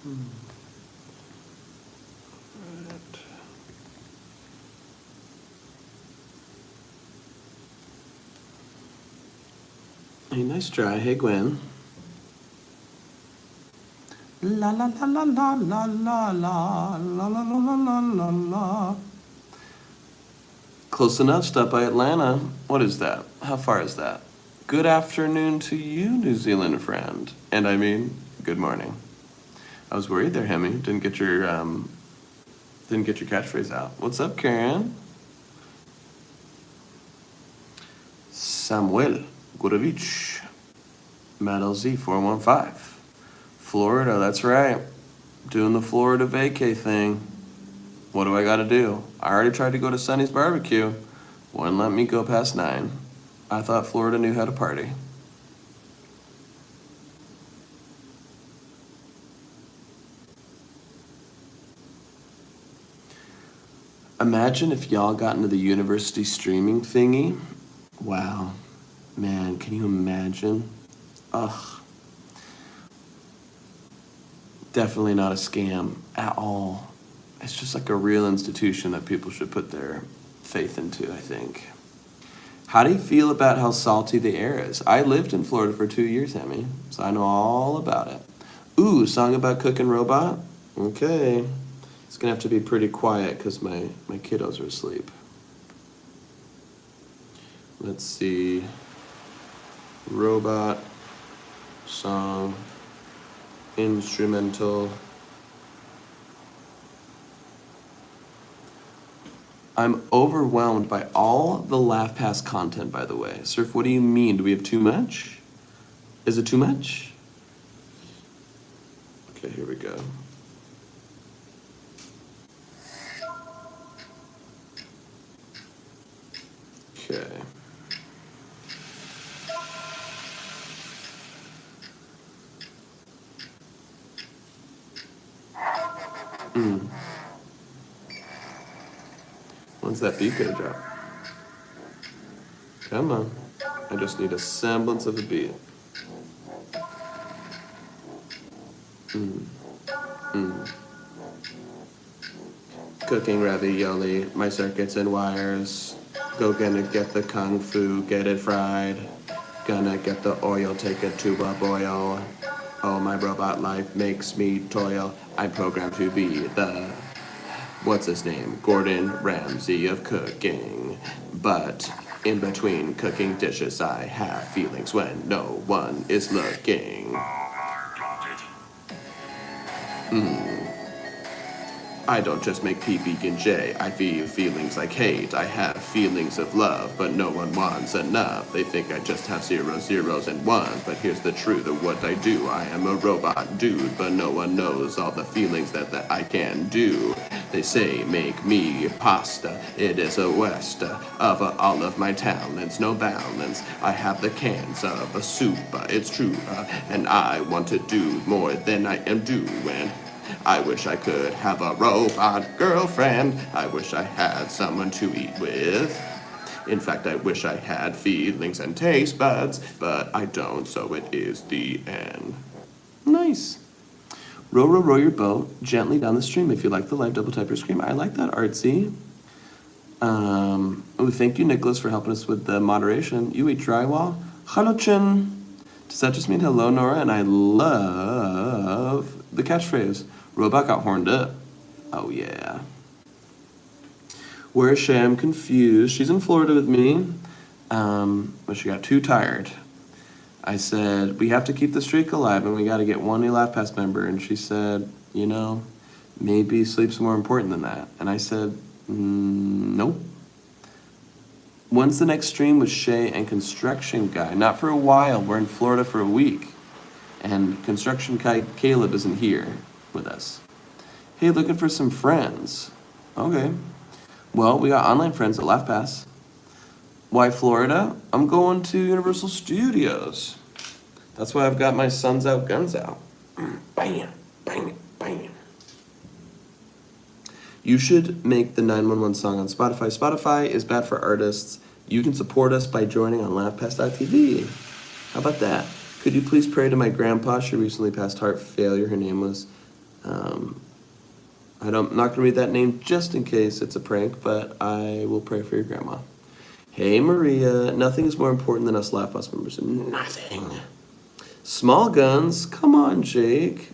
Right. Hey, nice try. Hey, Gwen. La la la la la la la la la la la la la la. Close enough. Stop by Atlanta. What is that? How far is that? Good afternoon to you, New Zealand friend. And I mean, good morning. I was worried there, Hemi. Didn't get your catchphrase out. What's up, Karen? Samuel Gurevich. Matt LZ 415. Florida, that's right. Doing the Florida vacay thing. What do I gotta do? I already tried to go to Sonny's barbecue. Wouldn't let me go past 9. I thought Florida knew how to party. Imagine if y'all got into the university streaming thingy. Wow. Man, can you imagine? Ugh. Definitely not a scam at all. It's just like a real institution that people should put their faith into, I think. How do you feel about how salty the air is? I lived in Florida for 2 years, Emmy, so I know all about it. Ooh, song about cooking robot? Okay. It's gonna have to be pretty quiet because my kiddos are asleep. Let's see. Robot song. Instrumental. I'm overwhelmed by all the LaughPass content, by the way. Surf, what do you mean? Do we have too much? Is it too much? Okay, here we go. Okay. When's that beat gonna drop? Come on. I just need a semblance of a beat. Cooking ravioli, my circuits and wires. Gonna get the kung fu, get it fried. Gonna get the oil, take it to a boil. Oh, my robot life makes me toil. I'm programmed to be the, what's his name? Gordon Ramsay of cooking. But in between cooking dishes, I have feelings when no one is looking. I don't just make PB&J, I feel feelings like hate. I have feelings of love, but no one wants enough. They think I just have 0, 0s, and 1s, but here's the truth of what I do. I am a robot dude, but no one knows all the feelings that I can do. They say make me pasta, it is a waste of all of my talents, no balance. I have the cans of a soup, it's true, and I want to do more than I am doing. I wish I could have a robot girlfriend. I wish I had someone to eat with. In fact, I wish I had feelings and taste buds, but I don't, so it is the end. Nice. Row, row, row your boat gently down the stream. If you like the live, double type your screen. I like that, artsy. Oh, thank you, Nicholas, for helping us with the moderation. You eat drywall? Hello, Chin. Does that just mean hello, Nora? And I love the catchphrase. Robot got horned up. Oh, yeah. Where's Shay? I'm confused. She's in Florida with me. But she got too tired. I said, we have to keep the streak alive and we got to get one new LaughPass member. And she said, you know, maybe sleep's more important than that. And I said, nope. When's the next stream with Shay and Construction Guy? Not for a while. We're in Florida for a week. And Construction Guy Caleb isn't here with us. Hey, looking for some friends. Okay. Well, we got online friends at LaughPass. Why Florida? I'm going to Universal Studios. That's why I've got my Suns Out, Guns Out. Bam, bam, bam. You should make the 911 song on Spotify. Spotify is bad for artists. You can support us by joining on laughpass.tv. How about that? Could you please pray to my grandpa? She recently passed heart failure. Her name was I'm not going to read that name just in case it's a prank, but I will pray for your grandma. Hey, Maria. Nothing is more important than us Laugh Bus members. Nothing. Small guns? Come on, Jake.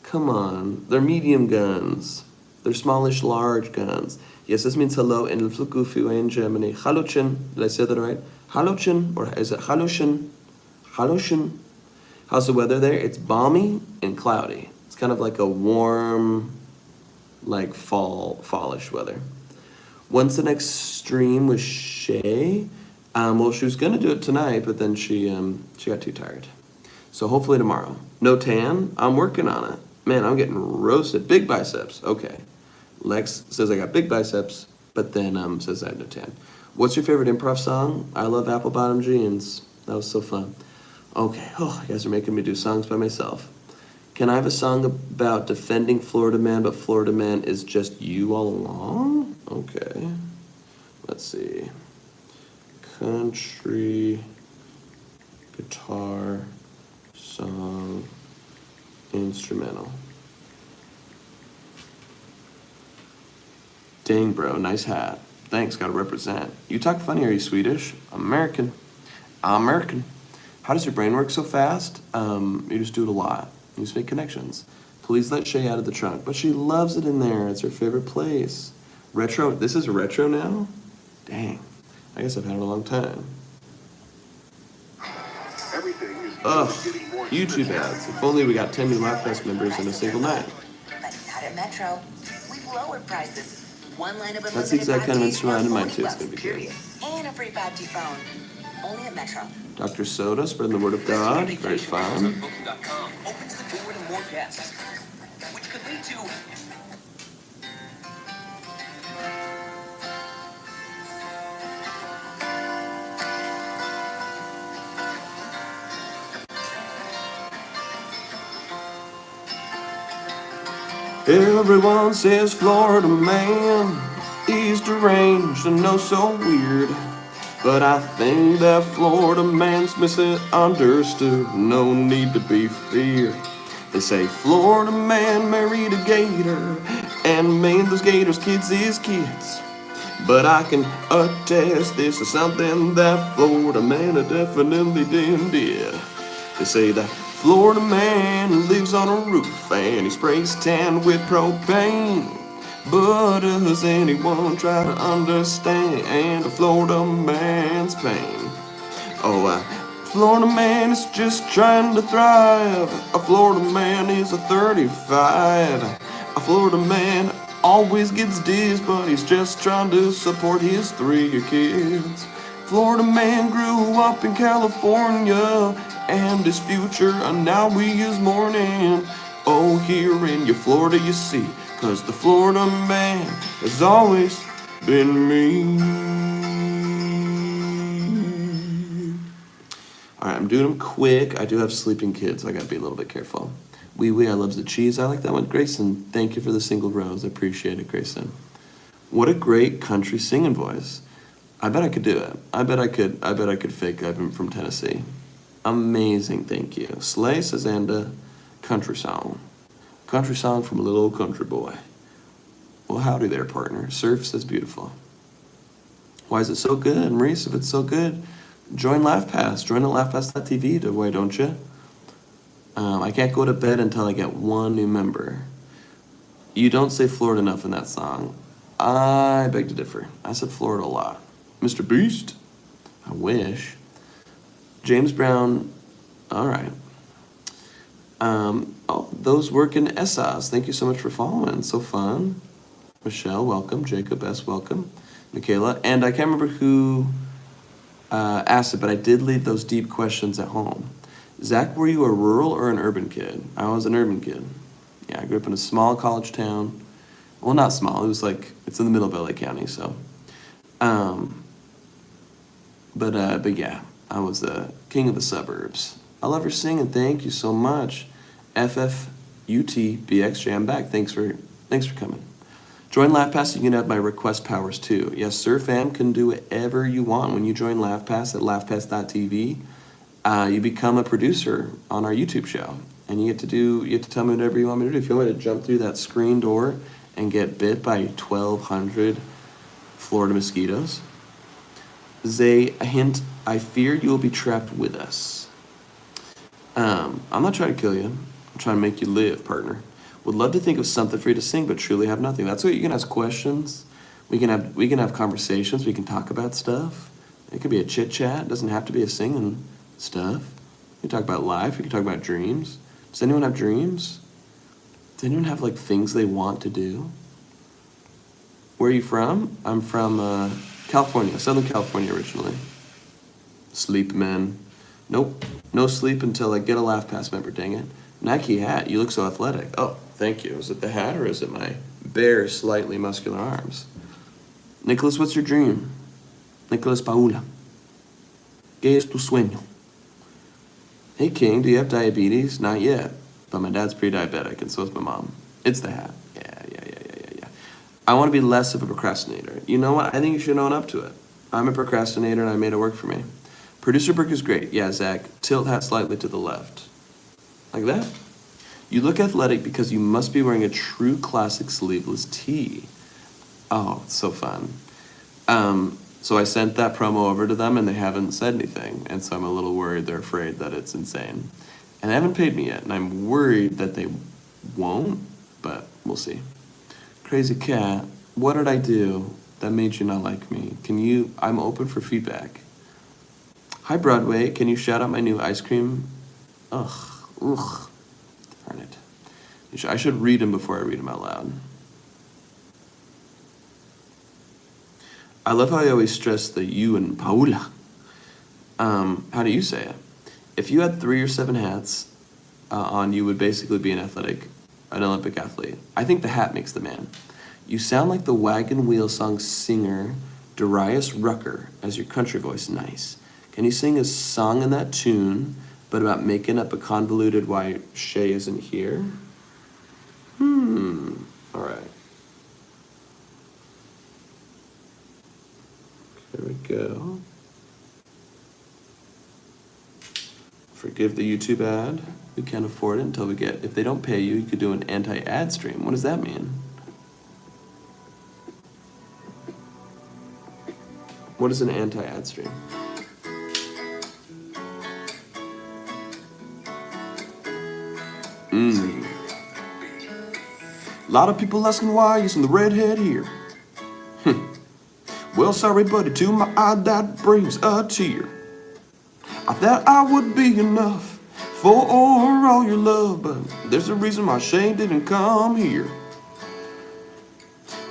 Come on. They're medium guns. They're smallish, large guns. Yes, this means hello in Flukufu in Germany. Hallöchen. Did I say that right? Hallöchen? Or is it Hallöchen? Hallöchen. How's the weather there? It's balmy and cloudy. It's kind of like a warm, like fallish weather. When's the next stream with Shay? Well, she was gonna do it tonight, but then she got too tired. So hopefully tomorrow. No tan? I'm working on it. Man, I'm getting roasted. Big biceps. Okay. Lex says I got big biceps, but then says I have no tan. What's your favorite improv song? I love Apple Bottom Jeans. That was so fun. Okay. Oh, you guys are making me do songs by myself. Can I have a song about defending Florida Man, but Florida Man is just you all along? Okay. Let's see. Country, guitar, song, instrumental. Dang, bro, nice hat. Thanks, gotta represent. You talk funny, are you Swedish? American. American. How does your brain work so fast? You just do it a lot. You just make connections. Please let Shay out of the trunk. But she loves it in there. It's her favorite place. Retro. This is retro now? Dang. I guess I've had it a long time. Ugh. YouTube ads. If only we got 10 new LaughFest members in a single night. But not at Metro. We've lowered prices. One line of that's the exact kind of instrument I had in mind too. It's going to be good. And a free 5G phone. Only at Metro. Dr. Soda, spreading the word of God. Very fun. Opens the door to more guests, which could lead to... Everyone says Florida man, he's deranged and no so weird. But I think that Florida man's misunderstood, no need to be feared. They say Florida man married a gator and made those gators kids his kids. But I can attest this is something that Florida man definitely did. They say that Florida man lives on a roof and he sprays tan with propane. But does anyone try to understand a Florida man's pain? Oh, a Florida man is just trying to thrive. A Florida man is a 35. A Florida man always gets dizzy, but he's just trying to support his 3 kids. Florida man grew up in California, and his future now he is mourning. Oh, here in your Florida you see, 'cause the Florida man has always been me. Alright, I'm doing them quick. I do have sleeping kids, so I gotta be a little bit careful. Wee wee, I loves the cheese. I like that one. Grayson, thank you for the single rose. I appreciate it, Grayson. What a great country singing voice. I bet I could do it. I bet I could fake I'm from Tennessee. Amazing, thank you. Slay says Anda, country song. Country song from a little old country boy. Well, howdy there, partner. Surf says beautiful. Why is it so good? Maurice, if it's so good, join LaughPass. Join at laughpass.tv, why don't you? I can't go to bed until I get 1 new member. You don't say Florida enough in that song. I beg to differ. I said Florida a lot. Mr. Beast? I wish. James Brown, all right. Oh, those work in ESAs. Thank you so much for following. So fun. Michelle, welcome. Jacob S., welcome. Michaela, and I can't remember who asked it, but I did leave those deep questions at home. Zach, were you a rural or an urban kid? I was an urban kid. Yeah, I grew up in a small college town. Well, not small. It was like, it's in the middle of LA County, so. But yeah, I was the king of the suburbs. I love your singing. Thank you so much. FFUTBXJ, I'm back. Thanks for coming. Join LaughPass, you can have my request powers too. Yes, sir, fam, can do whatever you want. When you join LaughPass at laughpass.tv, you become a producer on our YouTube show. and you get to tell me whatever you want me to do. If you want me to jump through that screen door and get bit by 1,200 Florida mosquitoes, Zay, a hint, I fear you will be trapped with us. I'm not trying to kill you. I'm trying to make you live, partner. Would love to think of something for you to sing, but truly have nothing. That's what you can ask questions. We can have conversations. We can talk about stuff. It could be a chit chat. It doesn't have to be a singing stuff. We can talk about life. We can talk about dreams. Does anyone have dreams? Does anyone have like things they want to do? Where are you from? I'm from California, Southern California originally. Sleep, man. Nope, no sleep until I get a Laugh Pass member, dang it. Nike hat, you look so athletic. Oh, thank you. Is it the hat or is it my bare, slightly muscular arms? Nicholas, what's your dream? Nicholas Paula. ¿Qué es tu sueño? Hey, King, do you have diabetes? Not yet, but my dad's pre-diabetic and so is my mom. It's the hat. Yeah. I want to be less of a procrastinator. You know what? I think you should own up to it. I'm a procrastinator and I made it work for me. Producer Brooke is great. Yeah, Zach, tilt hat slightly to the left. Like that? You look athletic because you must be wearing a true classic sleeveless tee. Oh, it's so fun. So I sent that promo over to them and they haven't said anything. And so I'm a little worried they're afraid that it's insane. And they haven't paid me yet. And I'm worried that they won't, but we'll see. Crazy cat, what did I do that made you not like me? I'm open for feedback. Hi Broadway, can you shout out my new ice cream? Ugh, darn it. I should read them before I read them out loud. I love how I always stress the you and Paula. How do you say it? If you had 3 or 7 hats on, you would basically be an Olympic athlete. I think the hat makes the man. You sound like the Wagon Wheel song singer Darius Rucker as your country voice. Nice. Can you sing a song in that tune, but about making up a convoluted why Shay isn't here? All right. There we go. Forgive the YouTube ad. We can't afford it until we get, if they don't pay you, you could do an anti-ad stream. What does that mean? What is an anti-ad stream? A lot of people asking why using the redhead here. Well, sorry, buddy, to my eye that brings a tear. I thought I would be enough for all your love, but there's a reason why Shay didn't come here.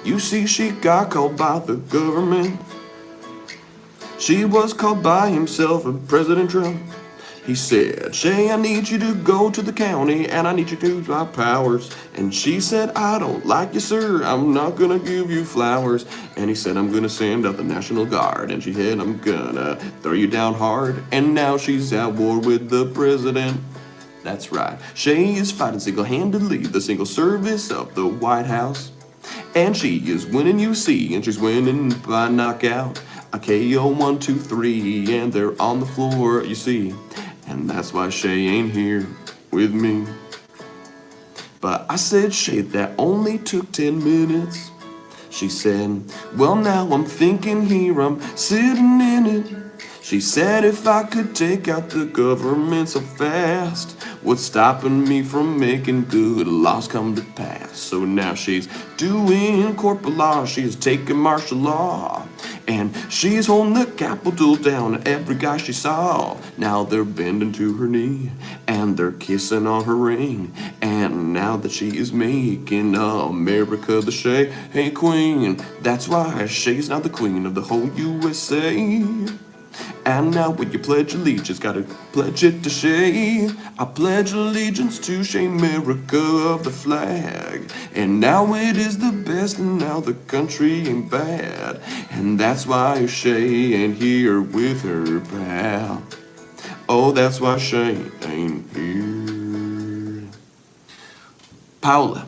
You see, she got called by the government. She was called by himself and President Trump. He said, Shay, I need you to go to the county and I need you to use my powers. And she said, I don't like you, sir. I'm not gonna give you flowers. And he said, I'm gonna send out the National Guard. And she said, I'm gonna throw you down hard. And now she's at war with the president. That's right. Shay is fighting single-handedly the single service of the White House. And she is winning, you see, and she's winning by knockout. A KO 1, 2, 3, and they're on the floor, you see. And that's why Shay ain't here with me. But I said, Shay, that only took 10 minutes. She said, well, now I'm thinking here, I'm sitting in it. She said, if I could take out the government so fast, what's stopping me from making good laws come to pass? So now she's doing corporate law, she's taking martial law. And she's holding the Capitol down on every guy she saw. Now they're bending to her knee, and they're kissing on her ring. And now that she is making America the Shay, hey queen, that's why Shay's not the queen of the whole USA. And now when you pledge allegiance, gotta pledge it to Shay. I pledge allegiance to Shay, America of the flag. And now it is the best, and now the country ain't bad. And that's why Shay ain't here with her pal. Oh, that's why Shay ain't here. Paula.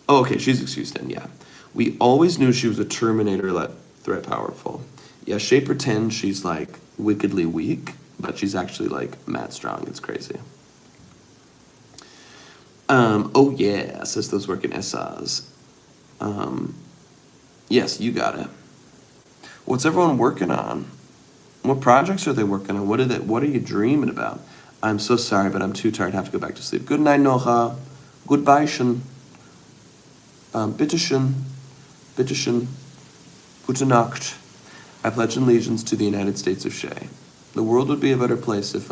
Oh, okay, she's excused then, yeah. We always knew she was a Terminator threat powerful. Yeah, Shay pretends she's like wickedly weak, but she's actually like mad strong. It's crazy. Oh yeah, says those working SRs. Yes, you got it. What's everyone working on? What projects are they working on? What are you dreaming about? I'm so sorry, but I'm too tired. I have to go back to sleep. Good night, Noha. Goodbye, schön. Bitteschön. Bitteschön. Gute Nacht. I pledge allegiance to the United States of Shay. The world would be a better place if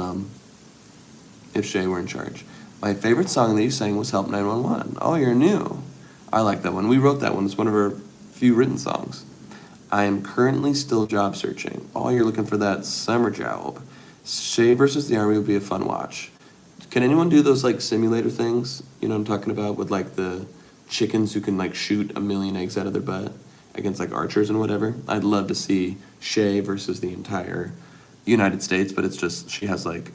Shay were in charge. My favorite song that you sang was Help 911. Oh, you're new. I like that one. We wrote that one. It's one of our few written songs. I am currently still job searching. Oh, you're looking for that summer job. Shay versus the Army would be a fun watch. Can anyone do those like simulator things? You know what I'm talking about, with like the chickens who can like shoot a million eggs out of their butt against like archers and whatever? I'd love to see Shay versus the entire United States, but it's just she has like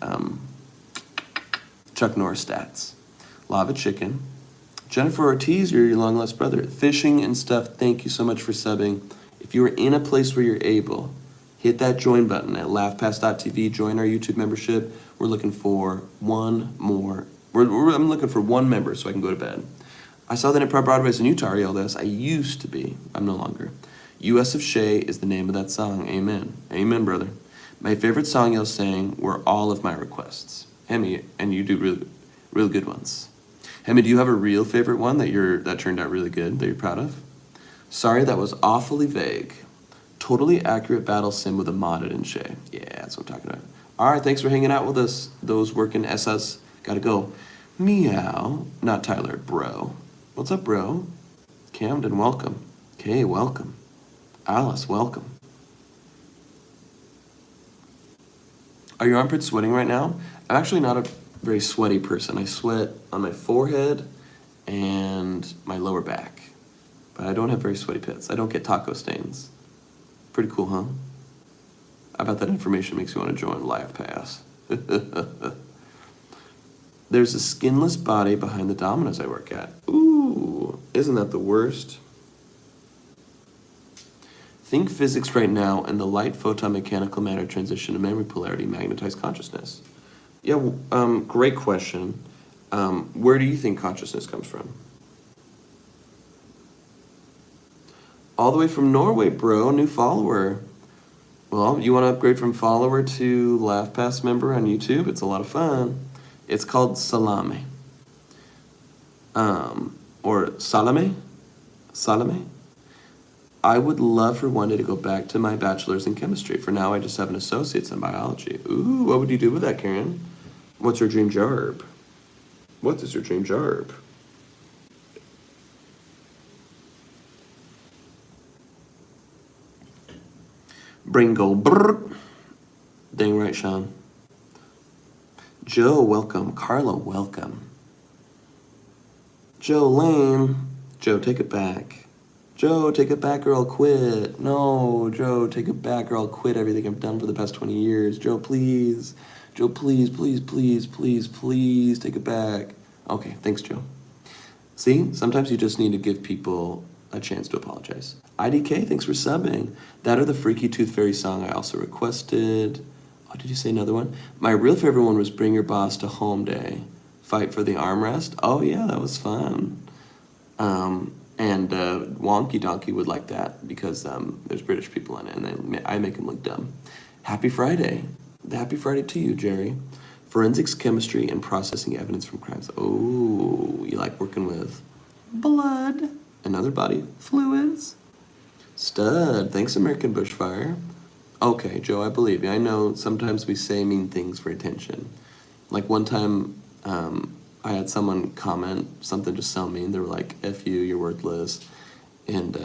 Chuck Norris stats. Lava chicken. Jennifer Ortiz, you're your long lost brother. Fishing and stuff. Thank you so much for subbing. If you are in a place where you're able, hit that join button at laughpass.tv. Join our YouTube membership. We're looking for one more. I'm looking for one member so I can go to bed. I saw that Improv Broadway's in Utah, ELS. I used to be. I'm no longer. U.S. of Shay is the name of that song. Amen. Amen, brother. My favorite song y'all sang were all of my requests. Hemi, and you do real good ones. Hemi, do you have a real favorite one that turned out really good, that you're proud of? Sorry, that was awfully vague. Totally accurate battle sim with a modded in Shay. Yeah, that's what I'm talking about. All right, thanks for hanging out with us. Those working SS. Gotta go. Meow. Not Tyler, bro. What's up, bro? Camden, welcome. Kay, welcome. Alice, welcome. Are your armpits sweating right now? I'm actually not a very sweaty person. I sweat on my forehead and my lower back. But I don't have very sweaty pits. I don't get taco stains. Pretty cool, huh? I bet that information makes you want to join LivePass. There's a skinless body behind the dominoes I work at. Ooh, isn't that the worst? Think physics right now and the light photon mechanical matter transition to memory polarity magnetize consciousness. Yeah, great question. Where do you think consciousness comes from? All the way from Norway, bro. New follower. Well, you want to upgrade from follower to LaughPass member on YouTube? It's a lot of fun. It's called Salame. Or Salame? Salame? I would love for one day to go back to my bachelor's in chemistry. For now, I just have an associate's in biology. Ooh, what would you do with that, Karen? What's your dream job? What is your dream job? Brain go brrr. Dang right, Sean. Joe, welcome. Carla, welcome. Joe, lame. Joe, take it back. Joe, take it back or I'll quit. No, Joe, take it back or I'll quit everything I've done for the past 20 years. Joe, please. Joe, please, please, please, please, please take it back. Okay, thanks, Joe. See, sometimes you just need to give people a chance to apologize. IDK, thanks for subbing. That or the Freaky Tooth Fairy song I also requested. Oh, did you say another one? My real favorite one was Bring Your Boss to Home Day. Fight for the Armrest. Oh yeah, that was fun. And Wonky Donkey would like that because there's British people in it and I make him look dumb. Happy Friday. Happy Friday to you, Jerry. Forensics, chemistry, and processing evidence from crimes. Oh, you like working with blood and other body fluids? Stud. Thanks, American Bushfire. Okay, Joe, I believe you. I know sometimes we say mean things for attention. Like one time, I had someone comment something just so mean. They were like, F you, you're worthless. And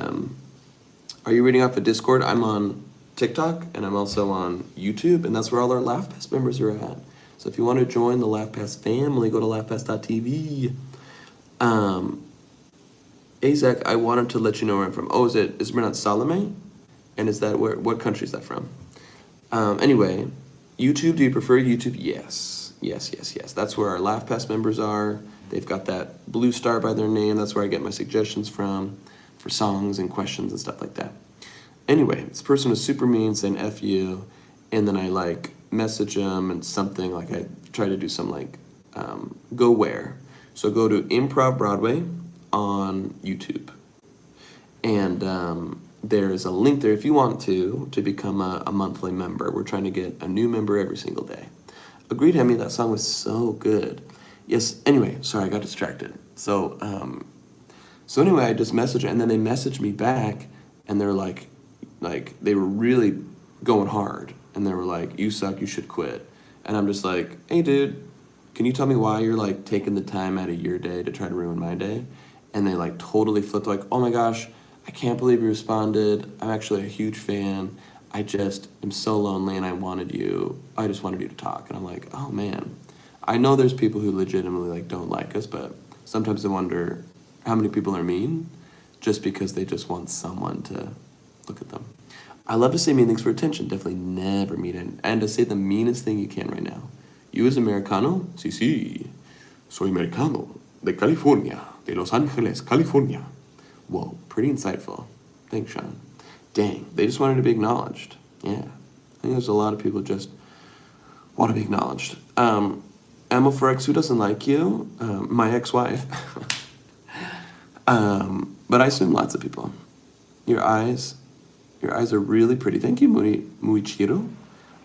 are you reading off of Discord? I'm on TikTok, and I'm also on YouTube, and that's where all our LaughPass members are at. So if you want to join the LaughPass family, go to laughpass.tv. Azek, I wanted to let you know where I'm from. Oh, is it pronounced Salome? And is that what country is that from? Anyway, YouTube, do you prefer YouTube? Yes. Yes, yes, yes. That's where our LaughPass members are. They've got that blue star by their name. That's where I get my suggestions from for songs and questions and stuff like that. Anyway, this person was super mean, saying F you, and then I like message them and something like I try to do some like go where. So go to Improv Broadway on YouTube, and there's a link there if you want to become a monthly member. We're trying to get a new member every single day. Agreed, Hemi, that song was so good. Yes, anyway, sorry, I got distracted. So anyway, I just messaged, and then they messaged me back, and they're like they were really going hard, and they were like, "You suck, you should quit." And I'm just like, "Hey, dude, can you tell me why you're like taking the time out of your day to try to ruin my day?" And they like totally flipped, like, "Oh my gosh, I can't believe you responded. I'm actually a huge fan. I just am so lonely, and I just wanted you to talk." And I'm like, "Oh man, I know there's people who legitimately like don't like us, but sometimes I wonder how many people are mean just because they just want someone to look at them." I love to say mean things for attention. Definitely never mean and to say the meanest thing you can right now. You as Americano? Sí, sí. Soy americano. De California. De Los Angeles, California. Whoa, pretty insightful. Thanks, Sean. Dang, they just wanted to be acknowledged. Yeah. I think there's a lot of people just want to be acknowledged. Emma Forex, who doesn't like you? My ex-wife. But I assume lots of people. Your eyes are really pretty. Thank you, Muichiro.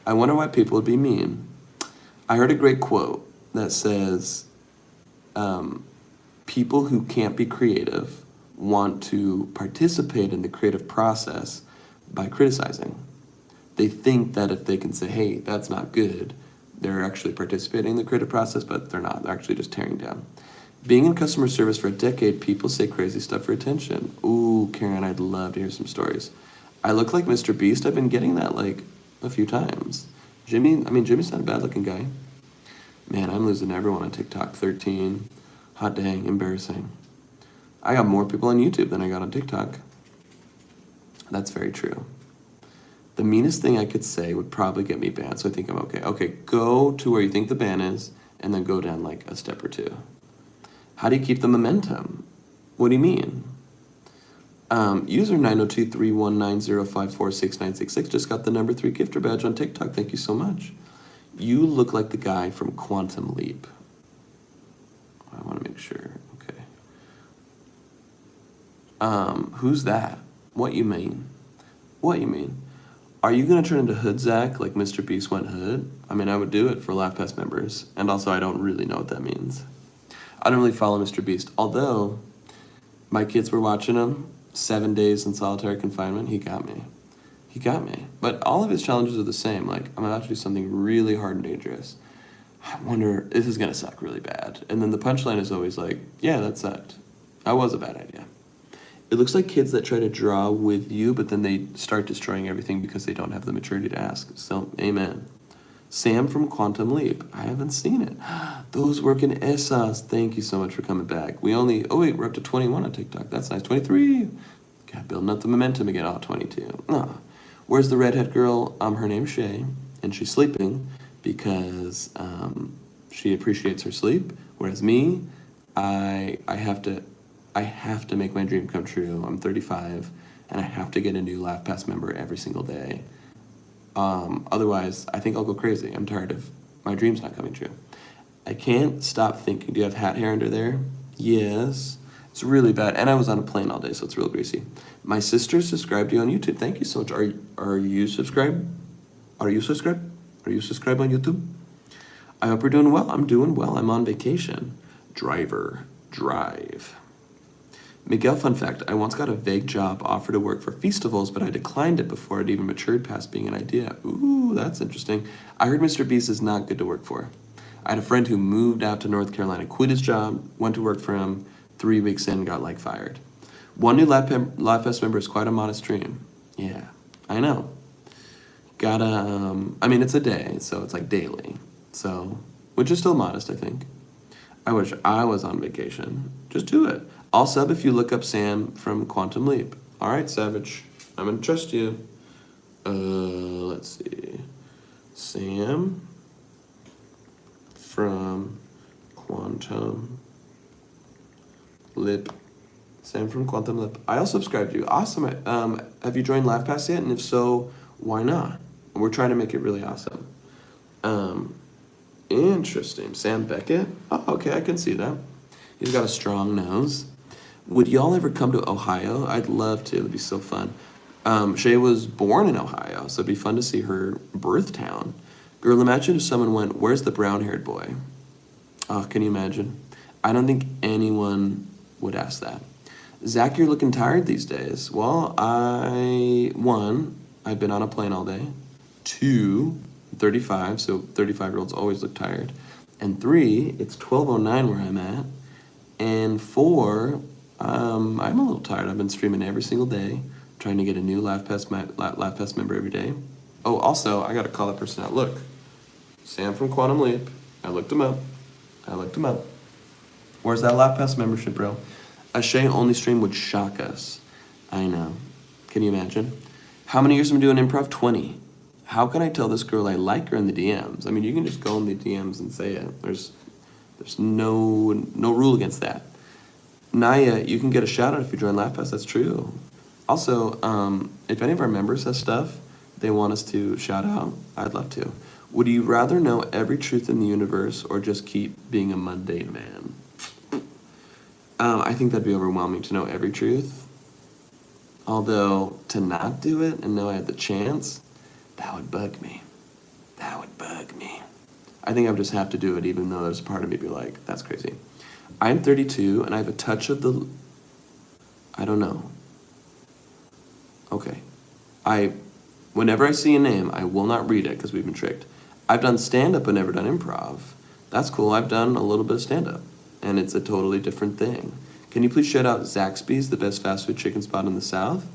I wonder why people would be mean. I heard a great quote that says, people who can't be creative want to participate in the creative process by criticizing. They think that if they can say, hey, that's not good, they're actually participating in the creative process, but they're not. They're actually just tearing down. Being in customer service for a decade, people say crazy stuff for attention. Ooh, Karen, I'd love to hear some stories. I look like Mr. Beast. I've been getting that like a few times. Jimmy's not a bad looking guy. Man, I'm losing everyone on TikTok. 13. Hot dang, embarrassing. I got more people on YouTube than I got on TikTok. That's very true. The meanest thing I could say would probably get me banned, so I think I'm okay. Okay, go to where you think the ban is, and then go down like a step or two. How do you keep the momentum? What do you mean? User 902-319-054-6966 just got the number 3 gifter badge on TikTok. Thank you so much. You look like the guy from Quantum Leap. I want to make sure. Okay. Who's that? What you mean? What you mean? Are you going to turn into Hood Zach like Mr. Beast went Hood? I mean, I would do it for LaughPass members. And also, I don't really know what that means. I don't really follow Mr. Beast. Although, my kids were watching him 7 days in solitary confinement. He got me. But all of his challenges are the same. Like, I'm about to do something really hard and dangerous. I wonder, this is going to suck really bad. And then the punchline is always like, yeah, that sucked. That was a bad idea. It looks like kids that try to draw with you, but then they start destroying everything because they don't have the maturity to ask. So, amen. Sam from Quantum Leap. I haven't seen it. Those work in ESAs. Thank you so much for coming back. We're up to 21 on TikTok. That's nice. 23. God, building up the momentum again. Oh, 22. Oh. Where's the redhead girl? Her name's Shay, and she's sleeping because she appreciates her sleep. Whereas me, I have to make my dream come true. I'm 35, and I have to get a new LaughPass member every single day. Otherwise, I think I'll go crazy. I'm tired of my dreams not coming true. I can't stop thinking. Do you have hat hair under there? Yes. It's really bad. And I was on a plane all day, so it's real greasy. My sister subscribed to you on YouTube. Thank you so much. Are you subscribed? Are you subscribed on YouTube? I hope you're doing well. I'm doing well. I'm on vacation. Drive. Miguel, fun fact, I once got a vague job offer to work for festivals, but I declined it before it even matured past being an idea. Ooh, that's interesting. I heard Mr. Beast is not good to work for. I had a friend who moved out to North Carolina, quit his job, went to work for him, 3 weeks in, got fired. One new LaughFest member is quite a modest dream. Yeah, I know. It's a day, so it's like daily. So, which is still modest, I think. I wish I was on vacation. Just do it. I'll sub if you look up Sam from Quantum Leap. All right, Savage. I'm going to trust you. Let's see. Sam from Quantum Leap. Sam from Quantum Leap. I'll subscribe to you. Awesome. Have you joined LaughPass yet? And if so, why not? We're trying to make it really awesome. Interesting. Sam Beckett? Oh, okay, I can see that. He's got a strong nose. Would y'all ever come to Ohio? I'd love to. It'd be so fun. Shay was born in Ohio, so it'd be fun to see her birth town. Girl, imagine if someone went, "Where's the brown-haired boy?" Oh, can you imagine? I don't think anyone would ask that. Zach, you're looking tired these days. Well, one, I've been on a plane all day. Two, I'm 35, so 35-year-olds always look tired. And three, it's 12:09 where I'm at. And four, I'm a little tired. I've been streaming every single day, trying to get a new LaughPass member every day. Oh, also, I gotta call that person out. Look, Sam from Quantum Leap. I looked him up. Where's that LaughPass membership, bro? A Shay only stream would shock us. I know. Can you imagine? How many years have I been doing improv? 20. How can I tell this girl I like her in the DMs? I mean, you can just go in the DMs and say it. There's no rule against that. Naya, you can get a shout out if you join LaughPass. That's true. Also, if any of our members have stuff they want us to shout out, I'd love to. Would you rather know every truth in the universe or just keep being a mundane man? I think that'd be overwhelming to know every truth. Although, to not do it and know I had the chance, that would bug me. I think I would just have to do it even though there's a part of me be like, that's crazy. I'm 32 and I have a touch of the... I don't know. Okay. Whenever I see a name, I will not read it because we've been tricked. I've done stand-up but never done improv. That's cool. I've done a little bit of stand-up. And it's a totally different thing. Can you please shout out Zaxby's, the best fast food chicken spot in the South?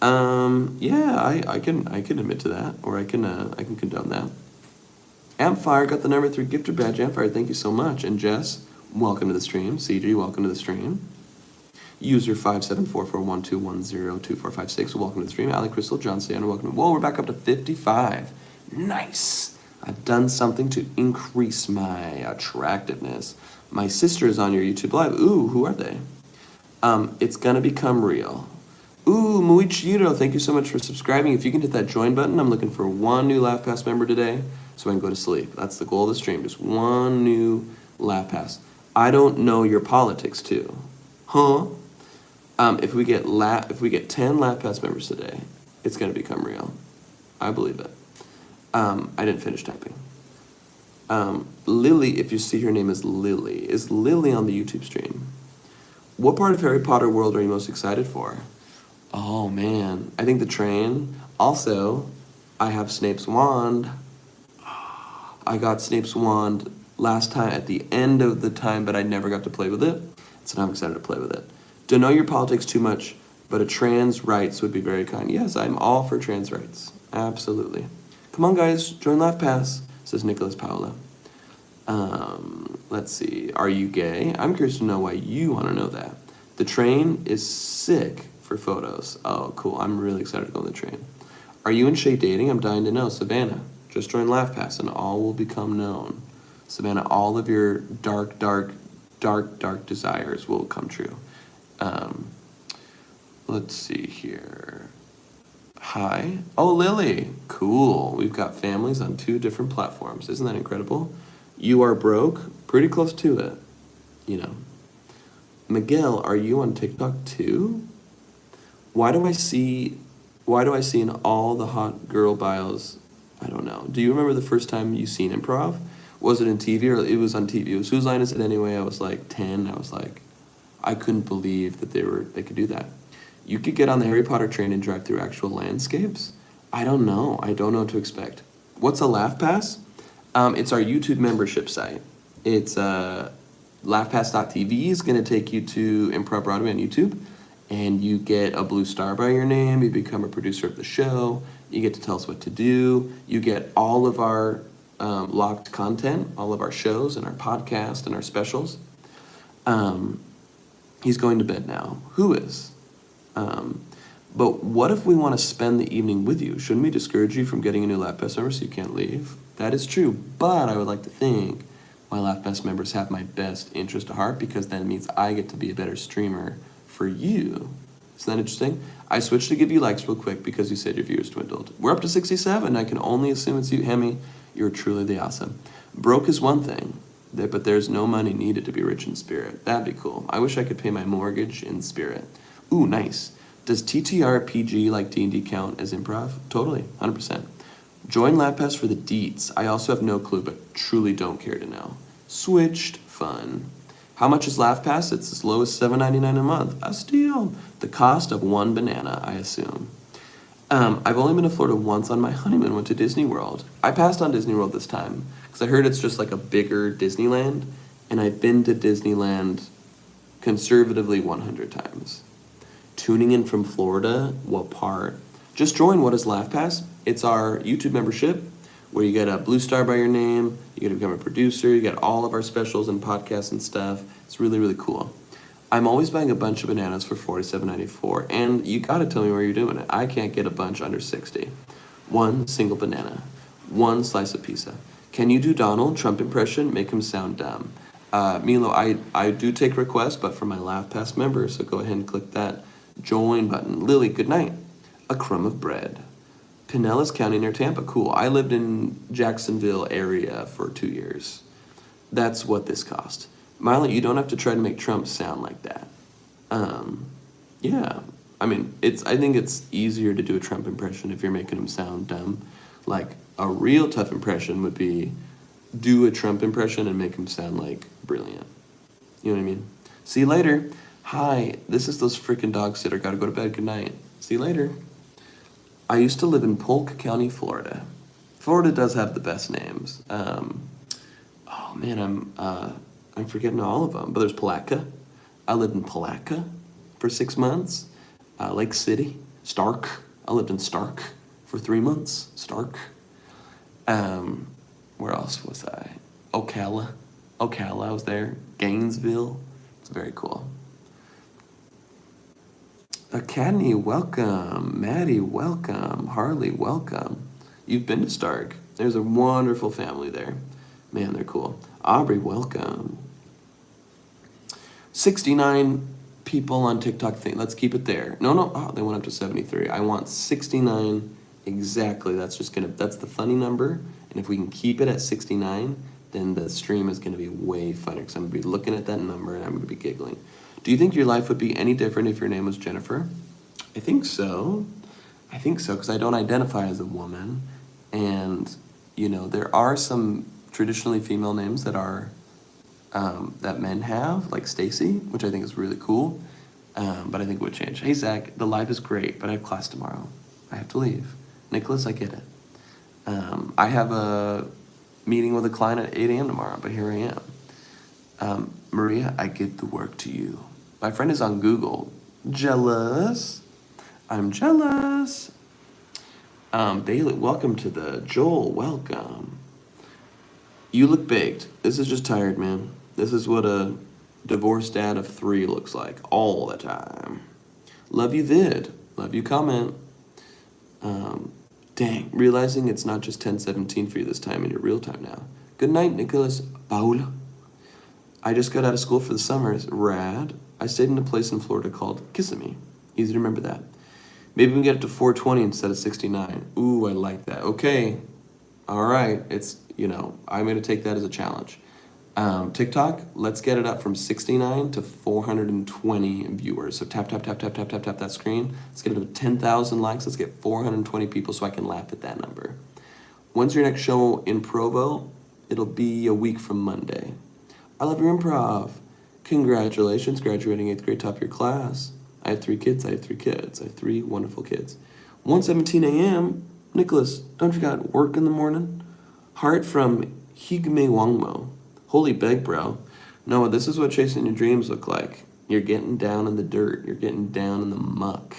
Yeah, I can admit to that, or I can condone that. Ampfire got the number 3 gifter badge. Ampfire, thank you so much. And Jess, welcome to the stream. CG, welcome to the stream. User 5744121024556, welcome to the stream. Ali Crystal, John Sienna, welcome. Whoa, we're back up to 55. Nice. I've done something to increase my attractiveness. My sister is on your YouTube live. Ooh, who are they? It's gonna become real. Ooh, Muichiro, thank you so much for subscribing. If you can hit that join button, I'm looking for one new LaughPass member today so I can go to sleep. That's the goal of the stream, just one new LaughPass. I don't know your politics too. Huh? If we get 10 LaughPass members today, it's gonna become real. I believe it. I didn't finish typing. Lily, if you see her name is Lily. Is Lily on the YouTube stream? What part of Harry Potter world are you most excited for? Oh man, I think the train. Also, I have Snape's wand. I got Snape's wand last time at the end of the time, but I never got to play with it. So now I'm excited to play with it. Don't know your politics too much, but a trans rights would be very kind. Yes, I'm all for trans rights. Absolutely. Come on, guys, join LaughPass, says Nicholas Paola. Let's see. Are you gay? I'm curious to know why you want to know that. The train is sick for photos. Oh, cool. I'm really excited to go on the train. Are you and Shay dating? I'm dying to know. Savannah, just join LaughPass and all will become known. Savannah, all of your dark desires will come true. Let's see here. Hi. Oh, Lily. Cool. We've got families on 2 different platforms. Isn't that incredible? You are broke? Pretty close to it. You know. Miguel, are you on TikTok too? Why do I see in all the hot girl bios? I don't know. Do you remember the first time you seen improv? Was it in TV or it was on TV? It was Whose Line Is It Anyway? I was like 10. I was like, I couldn't believe that they could do that. You could get on the Harry Potter train and drive through actual landscapes? I don't know. I don't know what to expect. What's a LaughPass? It's our YouTube membership site. It's laughpass.tv is going to take you to Improv Broadway on YouTube, and you get a blue star by your name. You become a producer of the show. You get to tell us what to do. You get all of our locked content, all of our shows and our podcast and our specials. He's going to bed now. Who is? But what if we want to spend the evening with you? Shouldn't we discourage you from getting a new LaughPass member so you can't leave? That is true, but I would like to think my LaughPass members have my best interest at heart because that means I get to be a better streamer for you. Isn't that interesting? I switched to give you likes real quick because you said your viewers dwindled. We're up to 67. I can only assume it's you. Hemi, you're truly the awesome. Broke is one thing, but there's no money needed to be rich in spirit. That'd be cool. I wish I could pay my mortgage in spirit. Ooh, nice. Does TTRPG like D&D count as improv? Totally, 100%. Join LabPass for the deets. I also have no clue, but truly don't care to know. Switched, fun. How much is LaughPass? It's as low as $7.99 a month. A steal. The cost of one banana, I assume. I've only been to Florida once on my honeymoon. Went to Disney World. I passed on Disney World this time because I heard it's just like a bigger Disneyland, and I've been to Disneyland conservatively 100 times. Tuning in from Florida, what part? Just join What is LaughPass? It's our YouTube membership where you get a blue star by your name, you get to become a producer, you get all of our specials and podcasts and stuff. It's really, really cool. I'm always buying a bunch of bananas for $47.94, and you gotta tell me where you're doing it. I can't get a bunch under 60. One single banana, one slice of pizza. Can you do Donald Trump impression? Make him sound dumb. Milo, I do take requests, but for my LaughPass members, so go ahead and click that join button. Lily, good night. A crumb of bread. Pinellas County near Tampa. Cool. I lived in Jacksonville area for 2 years. That's what this cost. Miley, you don't have to try to make Trump sound like that. Yeah. I mean, I think it's easier to do a Trump impression if you're making him sound dumb. Like, a real tough impression would be do a Trump impression and make him sound like brilliant. You know what I mean? See you later. Hi, this is those freaking dog sitter. Gotta go to bed. Good night. See you later. I used to live in Polk County, Florida. Florida does have the best names. Oh man, I'm forgetting all of them. But there's Palatka. I lived in Palatka for 6 months. Lake City, Stark. I lived in Stark for 3 months. Stark. Where else was I? Ocala, I was there. Gainesville. It's very cool. Academy, welcome. Maddie, welcome. Harley, welcome. You've been to Stark. There's a wonderful family there. Man, they're cool. Aubrey, welcome. 69 people on TikTok thing. Let's keep it there. No. Oh, they went up to 73. I want 69 exactly. That's the funny number. And if we can keep it at 69, then the stream is going to be way funner because I'm going to be looking at that number and I'm going to be giggling. Do you think your life would be any different if your name was Jennifer? I think so. Because I don't identify as a woman. And, there are some traditionally female names that are, that men have, like Stacy, which I think is really cool. But I think it would change. Hey, Zach, the live is great, but I have class tomorrow. I have to leave. Nicholas, I get it. I have a meeting with a client at 8 a.m. tomorrow, but here I am. Maria, I give the work to you. My friend is on Google. Jealous. I'm jealous. Bailey, welcome to the Joel, welcome. You look baked. This is just tired, man. This is what a divorced dad of 3 looks like all the time. Love you vid. Love you comment. Dang, realizing it's not just 10:17 for you this time in your real time now. Good night, Nicholas. Paula. I just got out of school for the summer. Rad. I stayed in a place in Florida called Kissimmee. Easy to remember that. Maybe we can get it to 420 instead of 69. Ooh, I like that. Okay. All right. It's, I'm going to take that as a challenge. TikTok, let's get it up from 69 to 420 viewers. So tap that screen. Let's get it to 10,000 likes. Let's get 420 people so I can laugh at that number. When's your next show in Provo? It'll be a week from Monday. I love your improv. Congratulations, graduating 8th grade, top of your class. I have 3 kids. I have 3 wonderful kids. 1:17 a.m. Nicholas, don't you got work in the morning? Heart from Higme Wangmo. Holy beg, bro. Noah, this is what chasing your dreams look like. You're getting down in the dirt. You're getting down in the muck.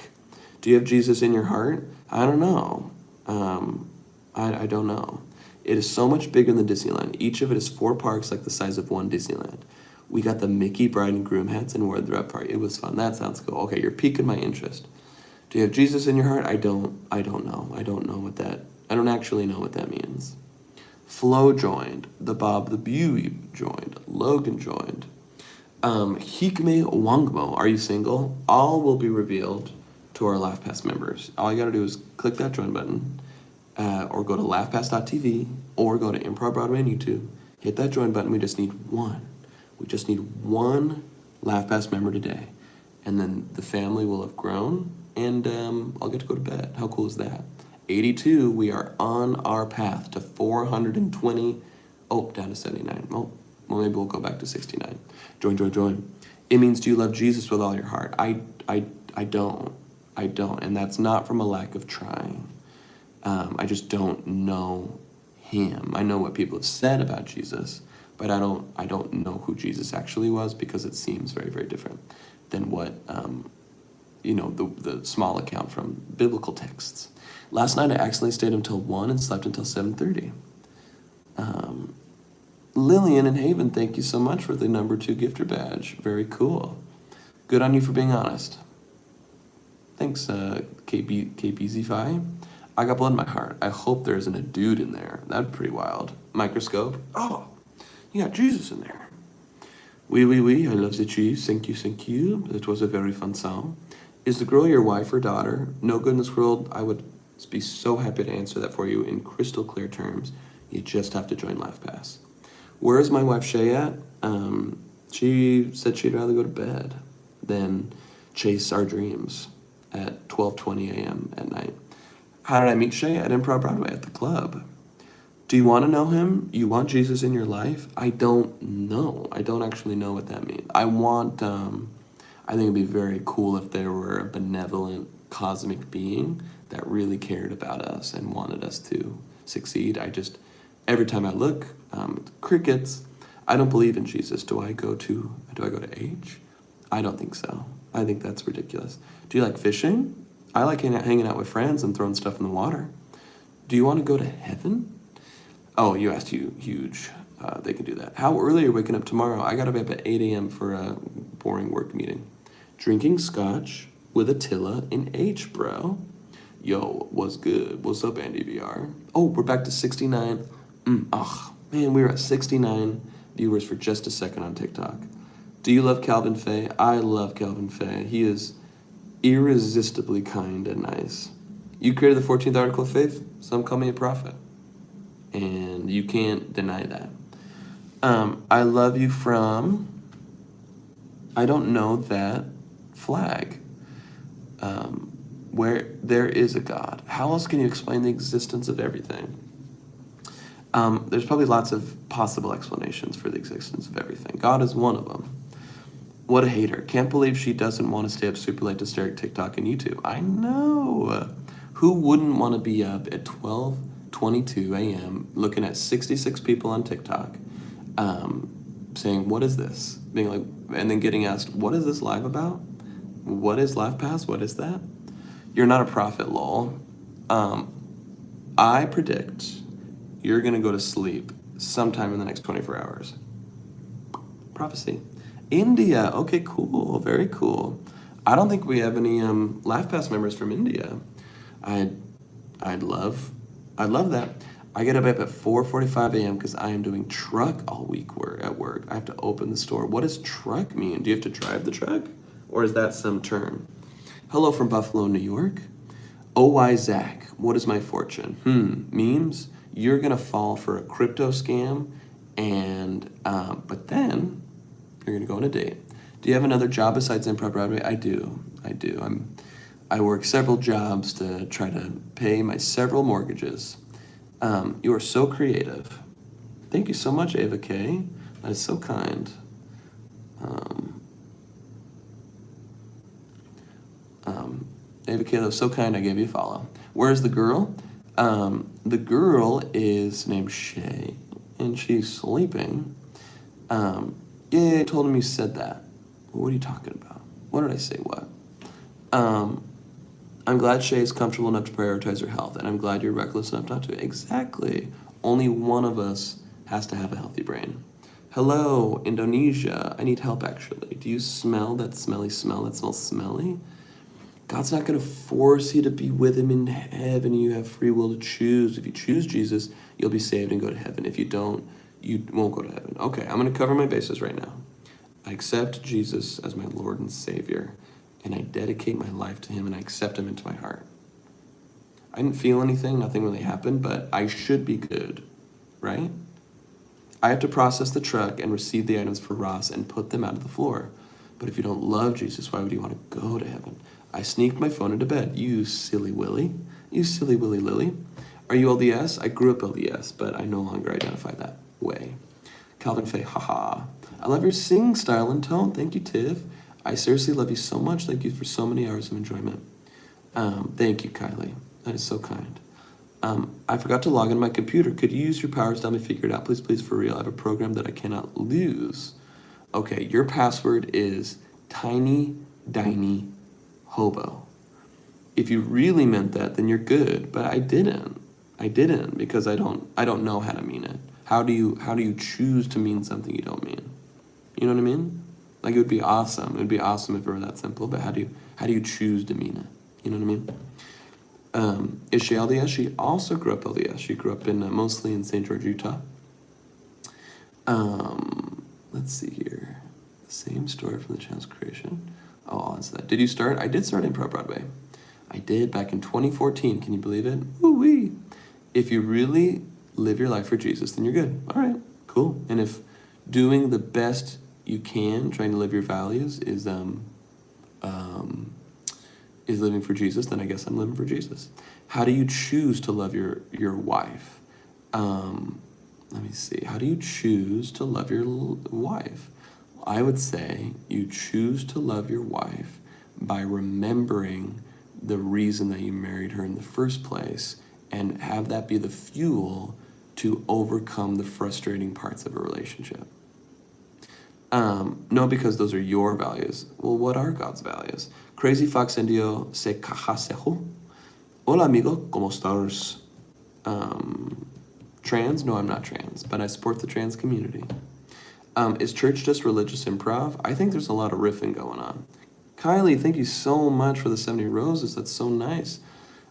Do you have Jesus in your heart? I don't know. I don't know. It is so much bigger than Disneyland. Each of it is 4 parks like the size of one Disneyland. We got the Mickey bride and groom hats and wore the red party. It was fun. That sounds cool. Okay, you're piquing my interest. Do you have Jesus in your heart? I don't know. I don't actually know what that means. Flo joined. The Bob the Bew joined. Logan joined. Hikme Wangmo, are you single? All will be revealed to our LaughPass members. All you gotta do is click that join button, or go to laughpass.tv, or go to Improv Broadway on YouTube. Hit that join button. We just need one. We just need one LaughPass member today. And then the family will have grown, and I'll get to go to bed. How cool is that? 82, we are on our path to 420. Oh, down to 79. Well, maybe we'll go back to 69. Join, join, join. It means, do you love Jesus with all your heart? I don't. I don't. And that's not from a lack of trying. I just don't know him. I know what people have said about Jesus, but I don't know who Jesus actually was, because it seems very, very different than what, the small account from biblical texts. Last night I accidentally stayed until 1 and slept until 7:30. Lillian and Haven, thank you so much for the number 2 gifter badge. Very cool. Good on you for being honest. Thanks, KBZ5. I got blood in my heart. I hope there isn't a dude in there. That'd be pretty wild. Microscope. Oh, you got Jesus in there. Oui, I love the cheese. Thank you. That was a very fun song. Is the girl your wife or daughter? No good in this world. I would be so happy to answer that for you in crystal clear terms. You just have to join LaughPass. Where is my wife Shay at? She said she'd rather go to bed than chase our dreams at 12:20 a.m. at night. How did I meet Shay? At Improv Broadway at the club. Do you want to know him? You want Jesus in your life? I don't know. I don't actually know what that means. I think it'd be very cool if there were a benevolent cosmic being that really cared about us and wanted us to succeed. Every time I look, crickets. I don't believe in Jesus. Do I go to H? I don't think so. I think that's ridiculous. Do you like fishing? I like hanging out with friends and throwing stuff in the water. Do you want to go to heaven? Oh, you asked huge. They can do that. How early are you waking up tomorrow? I got to be up at 8 a.m. for a boring work meeting. Drinking scotch with Attila in H, bro. Yo, what's good? What's up, Andy VR? Oh, we're back to 69. Man, we were at 69 viewers for just a second on TikTok. Do you love Calvin Fay? I love Calvin Fay. He is irresistibly kind and nice. You created the 14th article of faith. Some call me a prophet. And you can't deny that. I love you from... I don't know that flag. Where there is a God. How else can you explain the existence of everything? There's probably lots of possible explanations for the existence of everything. God is one of them. What a hater. Can't believe she doesn't want to stay up super late to stare at TikTok and YouTube. I know. Who wouldn't want to be up at 12:22 a.m. looking at 66 people on TikTok, saying, what is this? Being like, and then getting asked, what is this live about? What is LaughPass? What is that? You're not a prophet, lol. I predict you're going to go to sleep sometime in the next 24 hours. Prophecy. India. Okay, cool. Very cool. I don't think we have any LaughPass members from India. I'd love that. I get up at 4:45 a.m. because I am doing truck all week at work. I have to open the store. What does truck mean? Do you have to drive the truck? Or is that some term? Hello from Buffalo, New York. OY Zach, what is my fortune? Memes? You're going to fall for a crypto scam, and but then you're going to go on a date. Do you have another job besides Improv Broadway? I do. I work several jobs to try to pay my several mortgages. You are so creative. Thank you so much, Ava K. That is so kind. Ava K, that was so kind, I gave you a follow. Where's the girl? The girl is named Shay, and she's sleeping. Yeah, I told him you said that. What are you talking about? What did I say, what? I'm glad Shay is comfortable enough to prioritize her health, and I'm glad you're reckless enough not to. Exactly. Only one of us has to have a healthy brain. Hello, Indonesia. I need help, actually. Do you smell that smelly smell that smells smelly? God's not going to force you to be with him in heaven. You have free will to choose. If you choose Jesus, you'll be saved and go to heaven. If you don't, you won't go to heaven. Okay, I'm going to cover my bases right now. I accept Jesus as my Lord and Savior, and I dedicate my life to him, and I accept him into my heart. I didn't feel anything, nothing really happened, but I should be good, right? I have to process the truck and receive the items for Ross and put them out of the floor. But if you don't love Jesus, why would you want to go to heaven? I sneaked my phone into bed. You silly Willy. You silly Willy Lily. Are you LDS? I grew up LDS, but I no longer identify that way. Calvin Faye, haha. I love your singing style and tone. Thank you, Tiv. I seriously love you so much. Thank you for so many hours of enjoyment. Thank you, Kylie. That is so kind. I forgot to log into my computer. Could you use your powers to help me figure it out? Please, please, for real. I have a program that I cannot lose. Okay, your password is tiny, diny, hobo. If you really meant that, then you're good. But I didn't. Because I don't know how to mean it. How do you choose to mean something you don't mean? You know what I mean? Like, it would be awesome. It would be awesome if it were that simple. But how do you choose to mean it? You know what I mean? Is she LDS? She also grew up LDS. She grew up in mostly in St. George, Utah. Let's see here. The same story from the channel's creation. Oh, I'll answer that. Did you start? I did start Improv Broadway. I did back in 2014. Can you believe it? Woo-wee. If you really live your life for Jesus, then you're good. All right, cool. And if doing the best you can, trying to live your values, is living for Jesus, then I guess I'm living for Jesus. How do you choose to love your wife? Let me see. How do you choose to love your wife? I would say you choose to love your wife by remembering the reason that you married her in the first place and have that be the fuel to overcome the frustrating parts of a relationship. No, because those are your values. Well, what are God's values? Crazy Fox Indio se cajasejo. Hola, amigo, ¿cómo estás? Trans? No, I'm not trans, but I support the trans community. Is church just religious improv? I think there's a lot of riffing going on. Kylie, thank you so much for the 70 roses. That's so nice.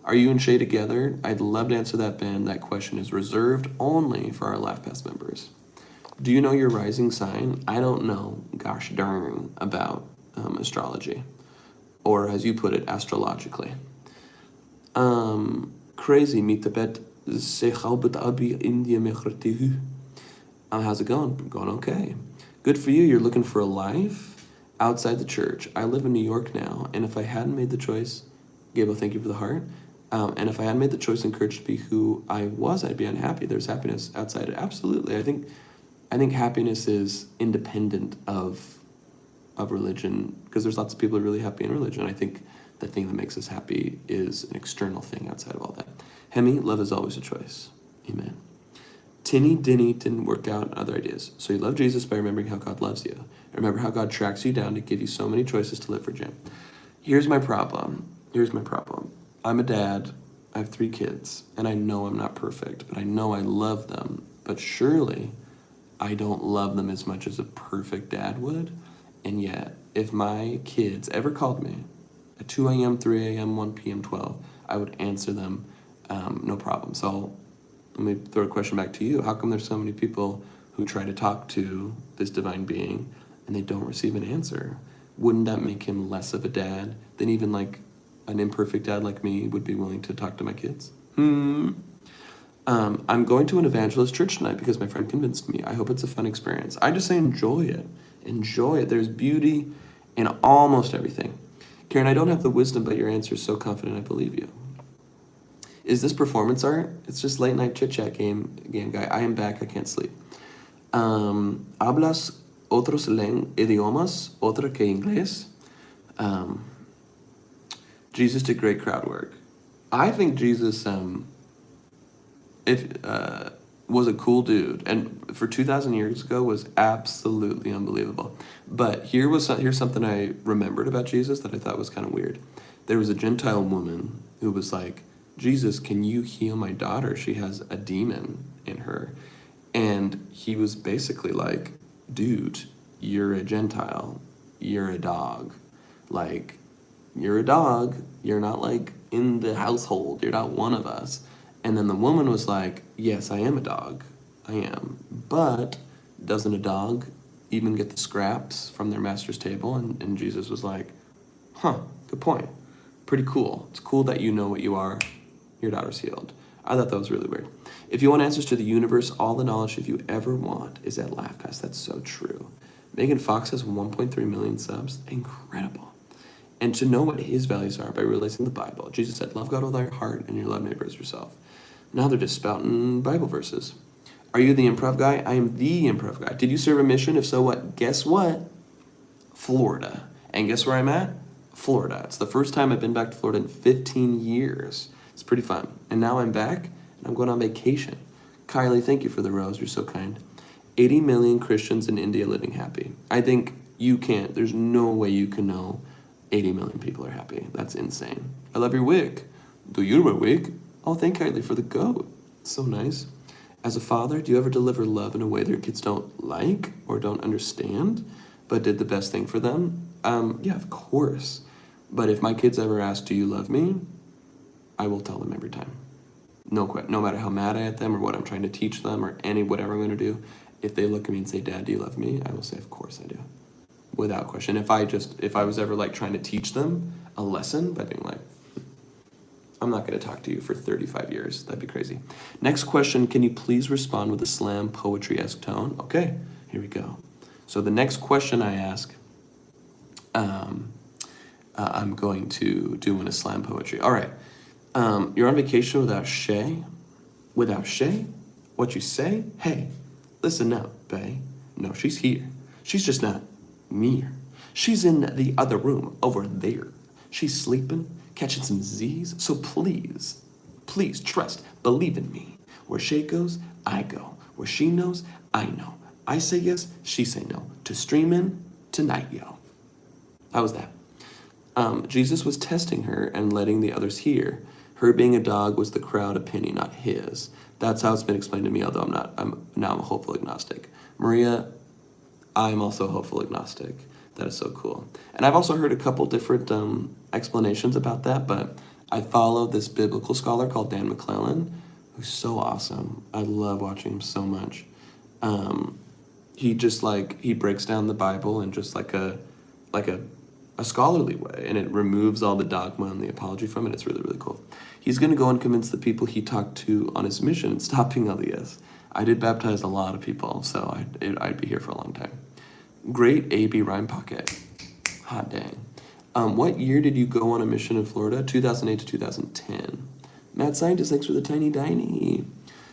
Are you and Shay together? I'd love to answer that, Ben. That question is reserved only for our Laugh Pass members. Do you know your rising sign? I don't know, gosh darn, about astrology. Or, as you put it, astrologically. Crazy, meet the bet. How's it going? Going okay. Good for you. You're looking for a life outside the church. I live in New York now, and if I hadn't made the choice, Gable, thank you for the heart. And if I hadn't made the choice and courage to be who I was, I'd be unhappy. There's happiness outside it. Absolutely. I think happiness is independent of religion, because there's lots of people who are really happy in religion. I think the thing that makes us happy is an external thing outside of all that. Hemi, love is always a choice. Amen. Tinny Dinny didn't work out, other ideas. So you love Jesus by remembering how God loves you. Remember how God tracks you down to give you so many choices to live for Jim. Here's my problem. I'm a dad. I have 3 kids, and I know I'm not perfect, but I know I love them. But surely I don't love them as much as a perfect dad would. And yet, if my kids ever called me at 2 a.m., 3 a.m., 1 p.m., 12, I would answer them no problem. So let me throw a question back to you. How come there's so many people who try to talk to this divine being and they don't receive an answer? Wouldn't that make him less of a dad than even like an imperfect dad like me would be willing to talk to my kids? I'm going to an evangelist church tonight because my friend convinced me. I hope it's a fun experience. I just say enjoy it. Enjoy it. There's beauty in almost everything. Karen, I don't have the wisdom, but your answer is so confident I believe you. Is this performance art? It's just late night chit chat game guy. I am back. I can't sleep. Hablas otros idiomas, otra que inglés? Jesus did great crowd work. I think Jesus was a cool dude, and for 2,000 years ago was absolutely unbelievable. But here's something I remembered about Jesus that I thought was kind of weird. There was a Gentile woman who was like, Jesus, can you heal my daughter? She has a demon in her. And he was basically like, dude, you're a Gentile. You're a dog. Like, you're a dog. You're not like in the household. You're not one of us. And then the woman was like, yes, I am a dog. I am. But doesn't a dog even get the scraps from their master's table. And Jesus was like, huh, good point. Pretty cool. It's cool that you know what you are. Your daughter's healed. I thought that was really weird. If you want answers to the universe, all the knowledge if you ever want is at LaughPass. That's so true. Megan Fox has 1.3 million subs. Incredible. And to know what his values are by realizing the Bible. Jesus said, love God with all your heart and your love neighbor as yourself. Now they're just spouting Bible verses. Are you the improv guy? I am the improv guy. Did you serve a mission? If so, what? Guess what? Florida. And guess where I'm at? Florida. It's the first time I've been back to Florida in 15 years. It's pretty fun. And now I'm back, and I'm going on vacation. Kylie, thank you for the rose. You're so kind. 80 million Christians in India living happy. I think you can't. There's no way you can know 80 million people are happy. That's insane. I love your wig. Do you wear a wig? Oh, thank Kylie for the goat. So nice. As a father, do you ever deliver love in a way that your kids don't like or don't understand, but did the best thing for them? Yeah, of course. But if my kids ever ask, do you love me? I will tell them every time. No matter how mad I am at them or what I'm trying to teach them or whatever I'm going to do. If they look at me and say, Dad, do you love me? I will say, of course I do. Without question. If I was ever like trying to teach them a lesson by being like, I'm not going to talk to you for 35 years. That'd be crazy. Next question, can you please respond with a slam poetry-esque tone? Okay, here we go. So the next question I ask, I'm going to do in a slam poetry. All right. You're on vacation without Shay? Without Shay? What you say? Hey, listen up, bae. No, she's here. She's just not near. She's in the other room over there. She's sleeping, catching some Z's. So please, please trust, believe in me. Where Shay goes, I go. Where she knows, I know. I say yes, she say no. To stream in tonight, yo. How was that? Jesus was testing her and letting the others hear. Her being a dog was the crowd opinion, not his. That's how it's been explained to me, although I'm a hopeful agnostic. Maria, I'm also a hopeful agnostic. That is so cool. And I've also heard a couple different explanations about that, but I follow this biblical scholar called Dan McClellan, who's so awesome. I love watching him so much. He breaks down the Bible in just like a scholarly way, and it removes all the dogma and the apology from it. It's really, really cool. He's going to go and convince the people he talked to on his mission and stop being LDS. I did baptize a lot of people, so I'd be here for a long time. Great AB rhyme pocket. Hot dang. What year did you go on a mission in Florida? 2008 to 2010. Mad Scientist, thanks for the tiny diny.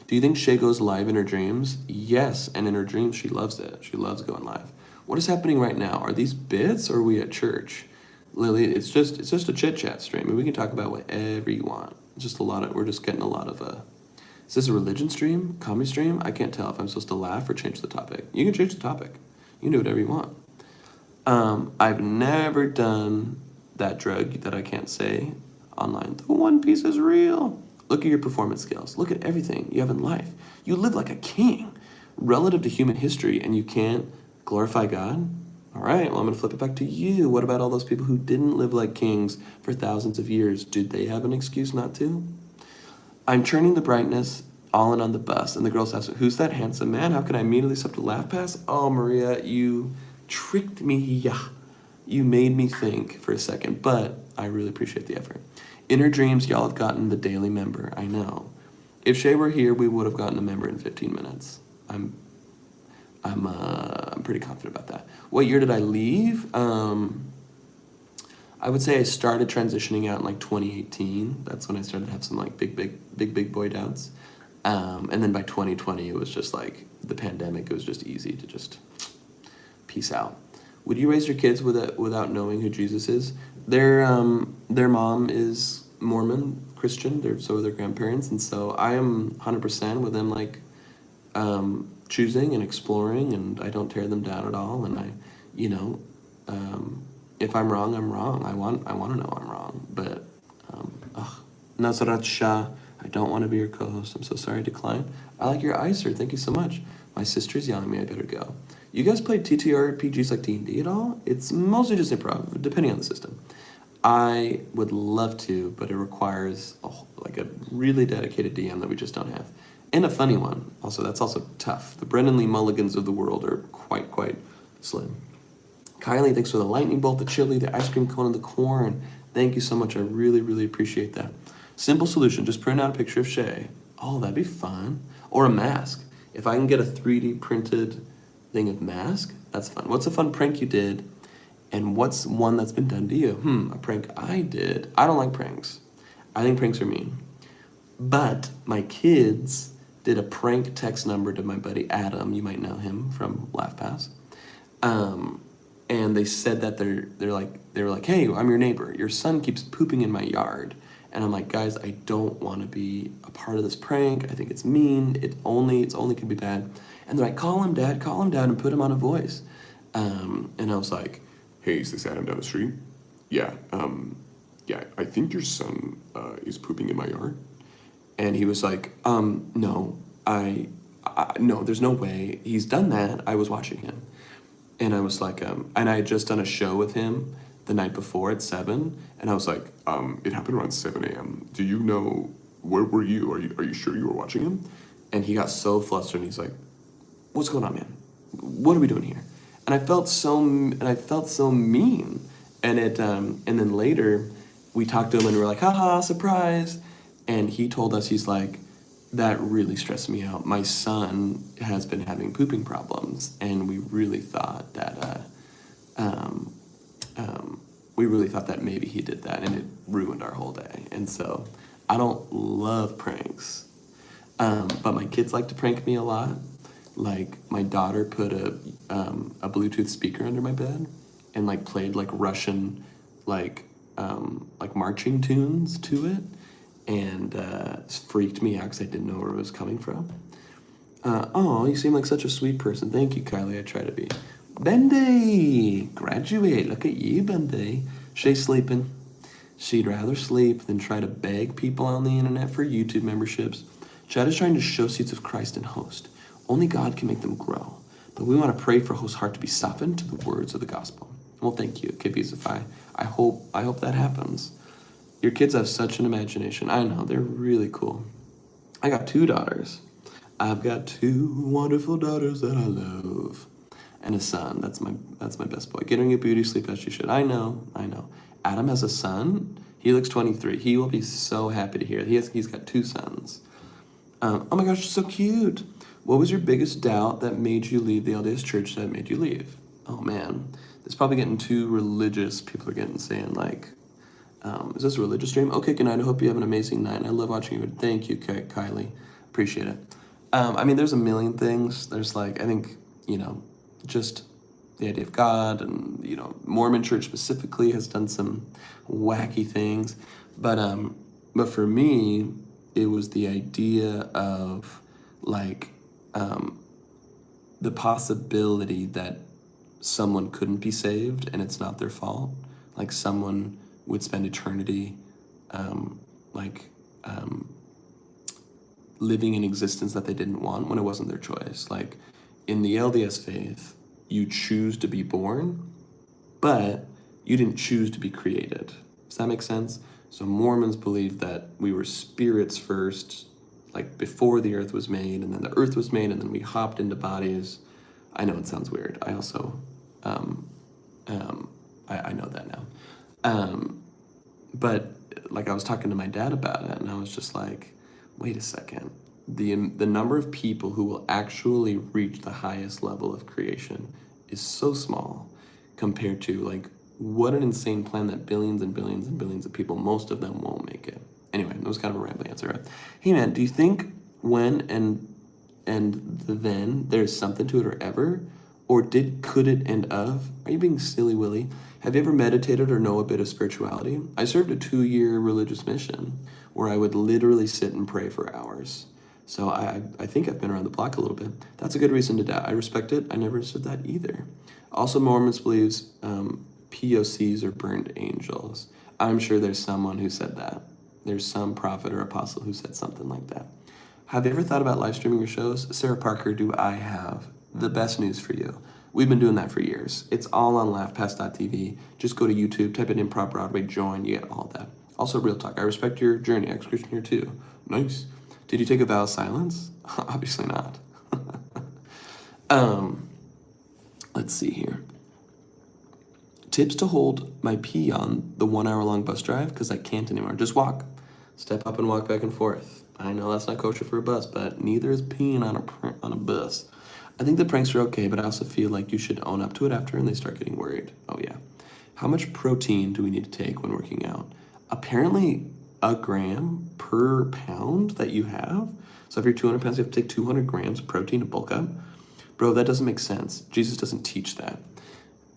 Do you think Shay goes live in her dreams? Yes, and in her dreams she loves it. She loves going live. What is happening right now? Are these bits or are we at church? Lily, it's just a chit chat stream. I mean, we can talk about whatever you want. We're just getting a lot of is this a religion stream? Comedy stream? I can't tell if I'm supposed to laugh or change the topic. You can change the topic. You can do whatever you want. I've never done that drug that I can't say online. The One Piece is real. Look at your performance skills. Look at everything you have in life. You live like a king relative to human history, and you can't glorify God? All right, well, I'm going to flip it back to you. What about all those people who didn't live like kings for thousands of years? Did they have an excuse not to? I'm turning the brightness all in on the bus, and the girls ask, who's that handsome man? How can I immediately step to LaughPass? Oh, Maria, you tricked me. Yeah. You made me think for a second, but I really appreciate the effort. In her dreams, y'all have gotten the daily member. I know. If Shay were here, we would have gotten a member in 15 minutes. I'm pretty confident about that. What year did I leave? I would say I started transitioning out in like 2018. That's when I started to have some like big boy doubts. And then by 2020, it was just like the pandemic. It was just easy to just peace out. Would you raise your kids without knowing who Jesus is? Their mom is Mormon Christian. So are their grandparents, and so I am 100% with them, like choosing and exploring, and I don't tear them down at all. And I, if I'm wrong, I'm wrong. I want to know I'm wrong. But Nazarat Shah, I don't want to be your co-host. I'm so sorry, decline. I like your eyes, sir. Thank you so much. My sister's yelling at me. I better go. You guys play TTRPGs like D&D at all? It's mostly just improv, depending on the system. I would love to, but it requires a really dedicated DM that we just don't have. And a funny one. Also, that's also tough. The Brendan Lee Mulligans of the world are quite Slim. Kylie, thanks for the lightning bolt, the chili, the ice cream cone, and the corn. Thank you so much. I really, really appreciate that. Simple solution. Just print out a picture of Shay. Oh, that'd be fun. Or a mask. If I can get a 3D printed thing of mask, that's fun. What's a fun prank you did? And what's one that's been done to you? A prank I did. I don't like pranks. I think pranks are mean. But my kids did a prank text number to my buddy Adam. You might know him from LaughPass. And they said that they were like, hey, I'm your neighbor. Your son keeps pooping in my yard. And I'm like, guys, I don't want to be a part of this prank. I think it's mean. It's only could be bad. And they're like, call him, Dad, and put him on a voice. And I was like, hey, is this Adam down the street? Yeah, I think your son is pooping in my yard. And he was like, no, no, there's no way. He's done that. I was watching him. And I was like, and I had just done a show with him the night before at 7, and I was like, it happened around 7 a.m. Do you know, where were you? Are you sure you were watching him? And he got so flustered, and he's like, what's going on, man? What are we doing here? And I felt so mean. And and then later, we talked to him, and we were like, haha, surprise. And he told us, he's like, that really stressed me out. My son has been having pooping problems, and we really thought that maybe he did that, and it ruined our whole day. And so I don't love pranks, but my kids like to prank me a lot. Like my daughter put a Bluetooth speaker under my bed and like played like Russian like marching tunes to it. And freaked me out because I didn't know where it was coming from. Oh, you seem like such a sweet person. Thank you, Kylie. I try to be. Bendy! Graduate. Look at you, Bendy. Shay's sleeping. She'd rather sleep than try to beg people on the internet for YouTube memberships. Chad is trying to show seeds of Christ in Host. Only God can make them grow. But we want to pray for Host's heart to be softened to the words of the gospel. Well, thank you, KPSFI. I hope that happens. Your kids have such an imagination. I know, they're really cool. I got 2 daughters. I've got 2 wonderful daughters that I love. And a son. That's my best boy. Getting a beauty sleep as she should. I know. Adam has a son. He looks 23. He will be so happy to hear it. He's got 2 sons. Oh my gosh, so cute. What was your biggest doubt that made you leave the LDS church that made you leave? Oh man, it's probably getting too religious. People are saying like, is this a religious stream? Okay, good night. I hope you have an amazing night. I love watching you. Thank you, Kylie. Appreciate it. I mean, there's a million things. There's like, I think, just the idea of God and, Mormon church specifically has done some wacky things. But for me, it was the idea of like, the possibility that someone couldn't be saved and it's not their fault. Like someone would spend eternity living an existence that they didn't want when it wasn't their choice. Like in the LDS faith, you choose to be born, but you didn't choose to be created. Does that make sense? So Mormons believe that we were spirits first, like before the earth was made, and then the earth was made, and then we hopped into bodies. I know it sounds weird. I also, I know that now. But like I was talking to my dad about it, and I was just like, wait a second. The number of people who will actually reach the highest level of creation is so small compared to like what an insane plan that billions and billions and billions of people, most of them won't make it. Anyway, that was kind of a rambling answer, right? Hey man, do you think when and then there's something to it or ever? Or could it and of? Are you being silly, Willie? Have you ever meditated or know a bit of spirituality? I served a 2-year religious mission where I would literally sit and pray for hours. So I think I've been around the block a little bit. That's a good reason to doubt. I respect it. I never understood that either. Also, Mormons believes POCs are burned angels. I'm sure there's someone who said that. There's some prophet or apostle who said something like that. Have you ever thought about live streaming your shows? Sarah Parker, do I have the best news for you? We've been doing that for years. It's all on laughpass.tv. Just go to YouTube, type in Improv Broadway, join, you get all that. Also, real talk. I respect your journey. Ex-Christian here too. Nice. Did you take a vow of silence? Obviously not. Let's see here. Tips to hold my pee on the 1 hour long bus drive because I can't anymore. Just walk. Step up and walk back and forth. I know that's not kosher for a bus, but neither is peeing on a bus. I think the pranks are okay, but I also feel like you should own up to it after and they start getting worried. Oh yeah. How much protein do we need to take when working out? Apparently a gram per pound that you have. So if you're 200 pounds, you have to take 200 grams of protein to bulk up. Bro, that doesn't make sense. Jesus doesn't teach that.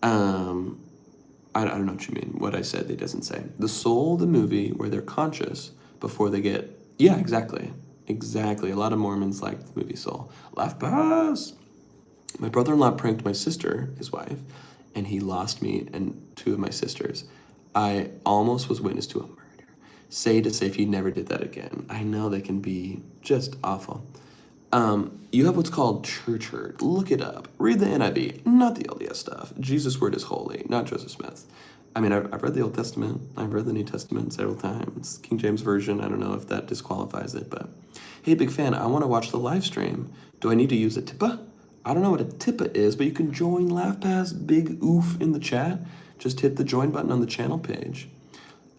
I don't know what you mean. What I said, it doesn't say. The Soul, the movie where they're conscious before they get... Yeah, exactly. Exactly. A lot of Mormons like the movie Soul. Laugh pass. My brother-in-law pranked my sister, his wife, and he lost me and 2 of my sisters. I almost was witness to a murder. Say to say if he never did that again. I know they can be just awful. You have what's called church hurt. Look it up. Read the NIV, not the LDS stuff. Jesus' word is holy, not Joseph Smith. I mean, I've read the Old Testament. I've read the New Testament several times. King James Version, I don't know if that disqualifies it, but... Hey, big fan, I want to watch the live stream. Do I need to use a tippa? I don't know what a tippa is, but you can join LaughPass Big Oof in the chat. Just hit the join button on the channel page.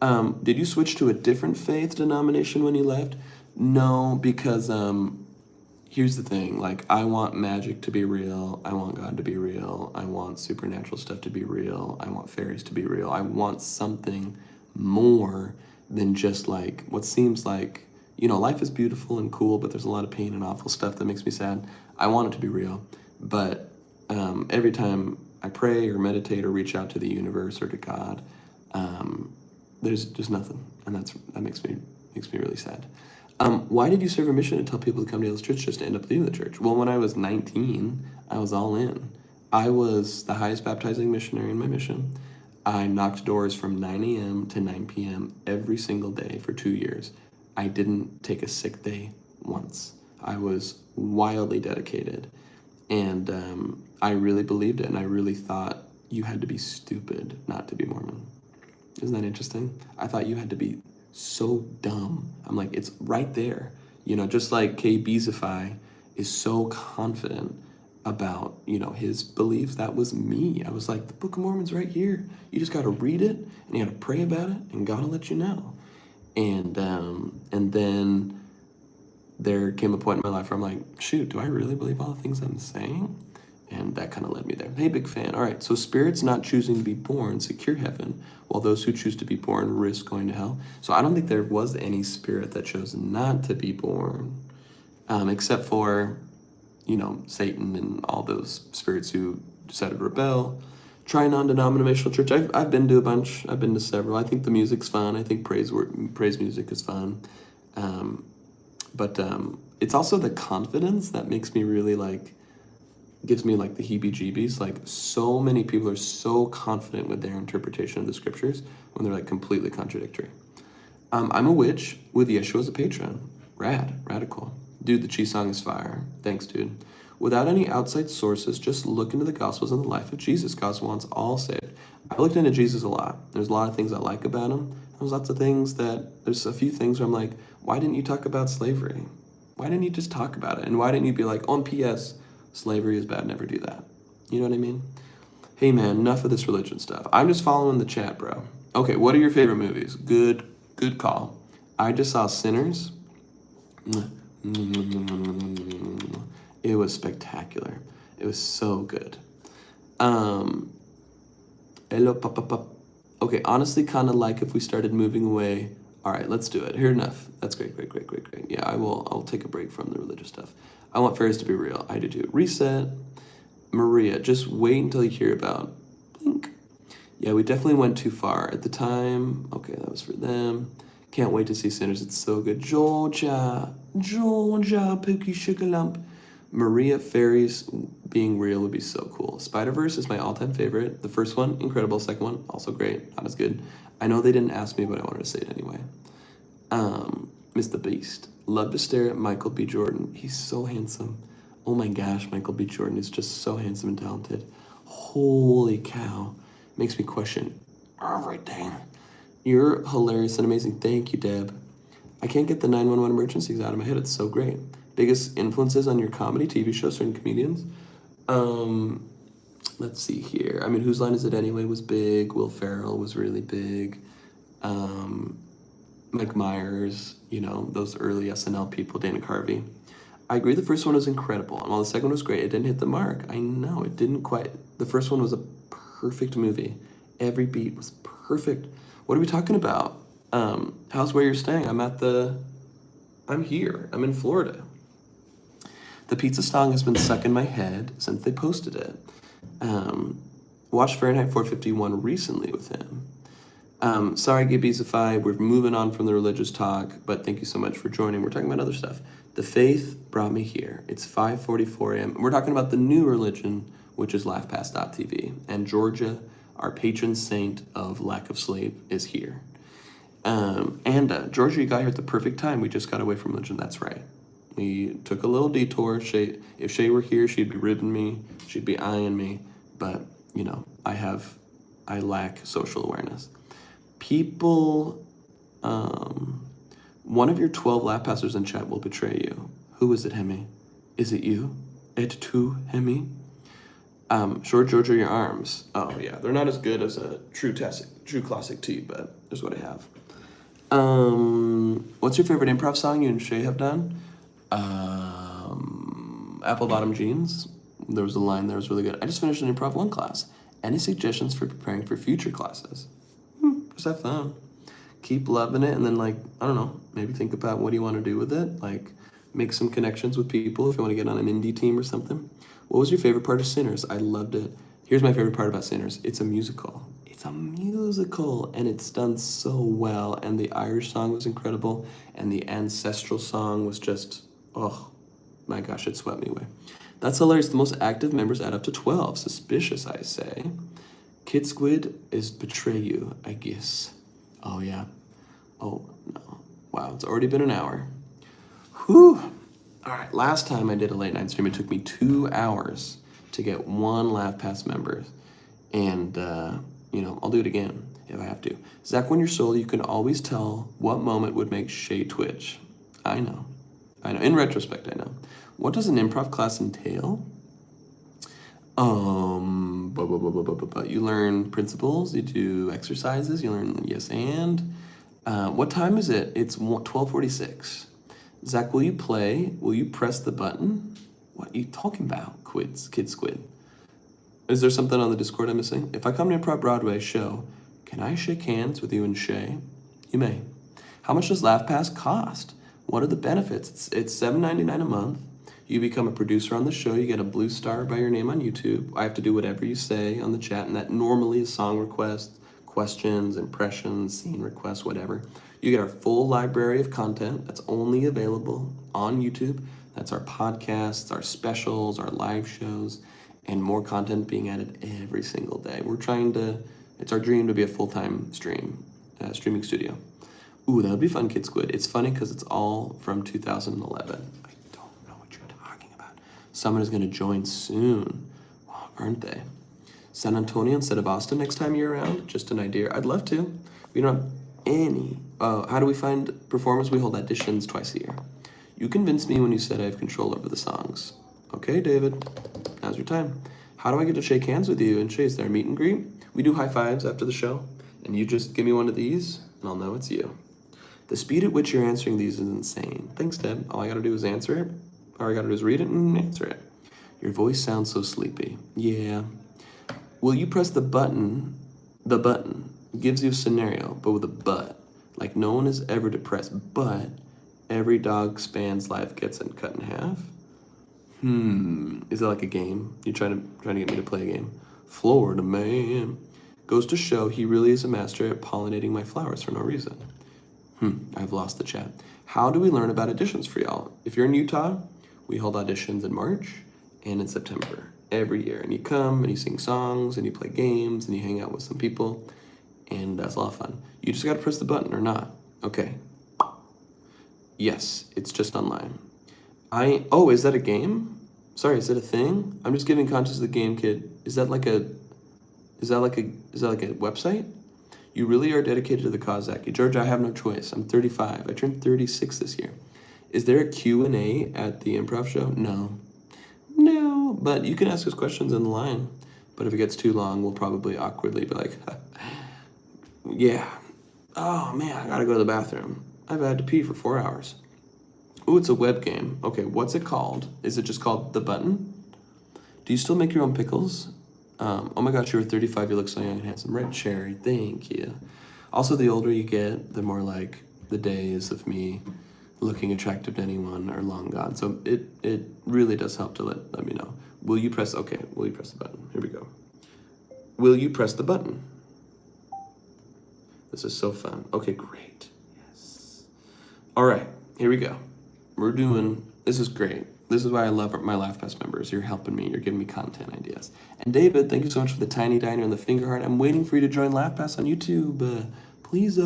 Did you switch to a different faith denomination when you left? No, because... Here's the thing, like, I want magic to be real, I want God to be real, I want supernatural stuff to be real, I want fairies to be real, I want something more than just, like, what seems like, you know, life is beautiful and cool, but there's a lot of pain and awful stuff that makes me sad. I want it to be real, but every time I pray or meditate or reach out to the universe or to God, there's just nothing, and that makes me really sad. Why did you serve a mission and tell people to come to Yale's church just to end up leaving the church? Well, when I was 19, I was all in. I was the highest baptizing missionary in my mission. I knocked doors from 9 a.m. to 9 p.m. every single day for 2 years. I didn't take a sick day once. I was wildly dedicated. And I really believed it, and I really thought you had to be stupid not to be Mormon. Isn't that interesting? I thought you had to be so dumb. I'm like, it's right there. You know, just like K. Beezify is so confident about, you know, his beliefs. That was me. I was like, the Book of Mormon's right here. You just got to read it, and you got to pray about it, and God will let you know. And then there came a point in my life where I'm like, shoot, do I really believe all the things I'm saying? And that kind of led me there. Hey, big fan. All right, so spirits not choosing to be born secure heaven, while those who choose to be born risk going to hell. So I don't think there was any spirit that chose not to be born, except for, you know, Satan and all those spirits who decided to rebel. Try non-denominational church. I've been to a bunch. I've been to several. I think the music's fun. I think praise music is fun. But it's also the confidence that makes me really like, gives me like the heebie-jeebies. Like, so many people are so confident with their interpretation of the scriptures when they're like completely contradictory. I'm a witch with Yeshua as a patron. Radical. Dude, the Chi song is fire. Thanks, dude. Without any outside sources, just look into the Gospels and the life of Jesus. God wants all saved. I looked into Jesus a lot. There's a lot of things I like about him. There's lots of things there's a few things where I'm like, why didn't you talk about slavery? Why didn't you just talk about it? And why didn't you be like, on P.S., slavery is bad, never do that. You know what I mean? Hey man, enough of this religion stuff. I'm just following the chat, bro. Okay, what are your favorite movies? Good call. I just saw Sinners. It was spectacular. It was so good. Okay, honestly, kind of like if we started moving away. All right, let's do it. Here, enough. That's great. Yeah, I'll take a break from the religious stuff. I want fairies to be real. I do too. Reset. Maria, just wait until you hear about Blink. Yeah, we definitely went too far at the time. Okay, that was for them. Can't wait to see Sinners. It's so good. Georgia, Pookie Sugar Lump. Maria, fairies being real would be so cool. Spider-Verse is my all-time favorite. The first one, incredible. Second one, also great. Not as good. I know they didn't ask me, but I wanted to say it anyway. Miss the Beast. Love to stare at Michael B. Jordan. He's so handsome. Oh my gosh, Michael B. Jordan is just so handsome and talented. Holy cow. Makes me question everything. You're hilarious and amazing. Thank you, Deb. I can't get the 911 emergencies out of my head. It's so great. Biggest influences on your comedy, TV shows, certain comedians? let's see here. I mean, Whose Line Is It Anyway was big. Will Ferrell was really big. Mike Myers, you know, those early SNL people, Dana Carvey. I agree the first one was incredible, and while the second one was great, it didn't hit the mark. I know, it didn't quite. The first one was a perfect movie. Every beat was perfect. What are we talking about? How's where you're staying? I'm here. I'm in Florida. The pizza song has been stuck in my head since they posted it. Watched Fahrenheit 451 recently with him. Sorry, Gibby'sify, we're moving on from the religious talk, but thank you so much for joining. We're talking about other stuff. The faith brought me here. It's 5:44 a.m. We're talking about the new religion, which is laughpass.tv. And Georgia, our patron saint of lack of sleep, is here. Georgia, you got here at the perfect time. We just got away from religion. That's right. We took a little detour. If Shay were here, she'd be ribbing me. She'd be eyeing me. But, you know, I lack social awareness. People, one of your 12 laugh passers in chat will betray you. Who is it, Hemi? Is it you? Et tu, Hemi? Short Georgia, your arms. Oh yeah, they're not as good as a true classic tea, but here's what I have. What's your favorite improv song you and Shay have done? Apple Bottom Jeans. There was a line there was really good. I just finished an improv 1 class. Any suggestions for preparing for future classes? Just have fun. Keep loving it, and then, like, I don't know, maybe think about what do you want to do with it. Like, make some connections with people if you want to get on an indie team or something. What was your favorite part of Sinners? I loved it. Here's my favorite part about Sinners. It's a musical. It's a musical, and it's done so well, and the Irish song was incredible, and the ancestral song was just, oh, my gosh, it swept me away. That's hilarious. The most active members add up to 12. Suspicious, I say. Kid Squid is betray you, I guess. Oh, yeah. Oh, no. Wow, it's already been an hour. Whew. All right, last time I did a late night stream, it took me 2 hours to get 1 Laugh Pass member. And, you know, I'll do it again if I have to. Zach, when you're solo, you can always tell what moment would make Shay twitch. I know. In retrospect, I know. What does an improv class entail? You learn principles, you do exercises, you learn yes and. What time is it? It's 12:46. Zach, will you play? Will you press the button? What are you talking about, Kid Squid? Is there something on the Discord I'm missing? If I come to Improv Broadway show, can I shake hands with you and Shay? You may. How much does LaughPass cost? What are the benefits? It's $7.99 a month. You become a producer on the show. You get a blue star by your name on YouTube. I have to do whatever you say on the chat, and that normally is song requests, questions, impressions, scene requests, whatever. You get our full library of content that's only available on YouTube. That's our podcasts, our specials, our live shows, and more content being added every single day. It's our dream to be a full-time streaming studio. Ooh, that would be fun, Kid Squid. It's funny because it's all from 2011. I don't know what you're talking about. Someone is going to join soon. Wow, aren't they? San Antonio instead of Austin next time you're around? Just an idea. I'd love to. We don't have any. How do we find performers? We hold auditions twice a year. You convinced me when you said I have control over the songs. Okay, David. Now's your time. How do I get to shake hands with you? And Shay's there. Meet and greet? We do high fives after the show. And you just give me one of these, and I'll know it's you. The speed at which you're answering these is insane. Thanks, Deb. All I gotta do is answer it. All I gotta do is read it and answer it. Your voice sounds so sleepy. Yeah. Will you press the button? The button gives you a scenario, but with a but. Like no one is ever depressed, but every dog span's life gets cut in half. Is that like a game? You trying to get me to play a game? Florida man. Goes to show he really is a master at pollinating my flowers for no reason. I've lost the chat. How do we learn about auditions for y'all? If you're in Utah, we hold auditions in March and in September every year. And you come and you sing songs and you play games and you hang out with some people. And that's a lot of fun. You just gotta press the button or not. Okay. Yes, it's just online. Is that a game? Sorry, is that a thing? I'm just giving context to the game, kid. Is that like a website? You really are dedicated to the cause, Zach. Georgia, I have no choice. I'm 35. I turned 36 this year. Is there a Q&A at the improv show? No, but you can ask us questions in the line. But if it gets too long, we'll probably awkwardly be like, yeah. Oh man, I gotta go to the bathroom. I've had to pee for 4 hours. Ooh, it's a web game. Okay, what's it called? Is it just called The Button? Do you still make your own pickles? Oh my gosh, you were 35, you look so young and handsome. Red cherry, thank you. Also, the older you get, the more like the days of me looking attractive to anyone are long gone. So it really does help to let me know. Will you press the button? Here we go. Will you press the button? This is so fun. Okay, great. Yes. All right, here we go. This is great. This is why I love my LaughPass members. You're helping me. You're giving me content ideas. And David, thank you so much for the tiny diner and the finger heart. I'm waiting for you to join LaughPass on YouTube. Please,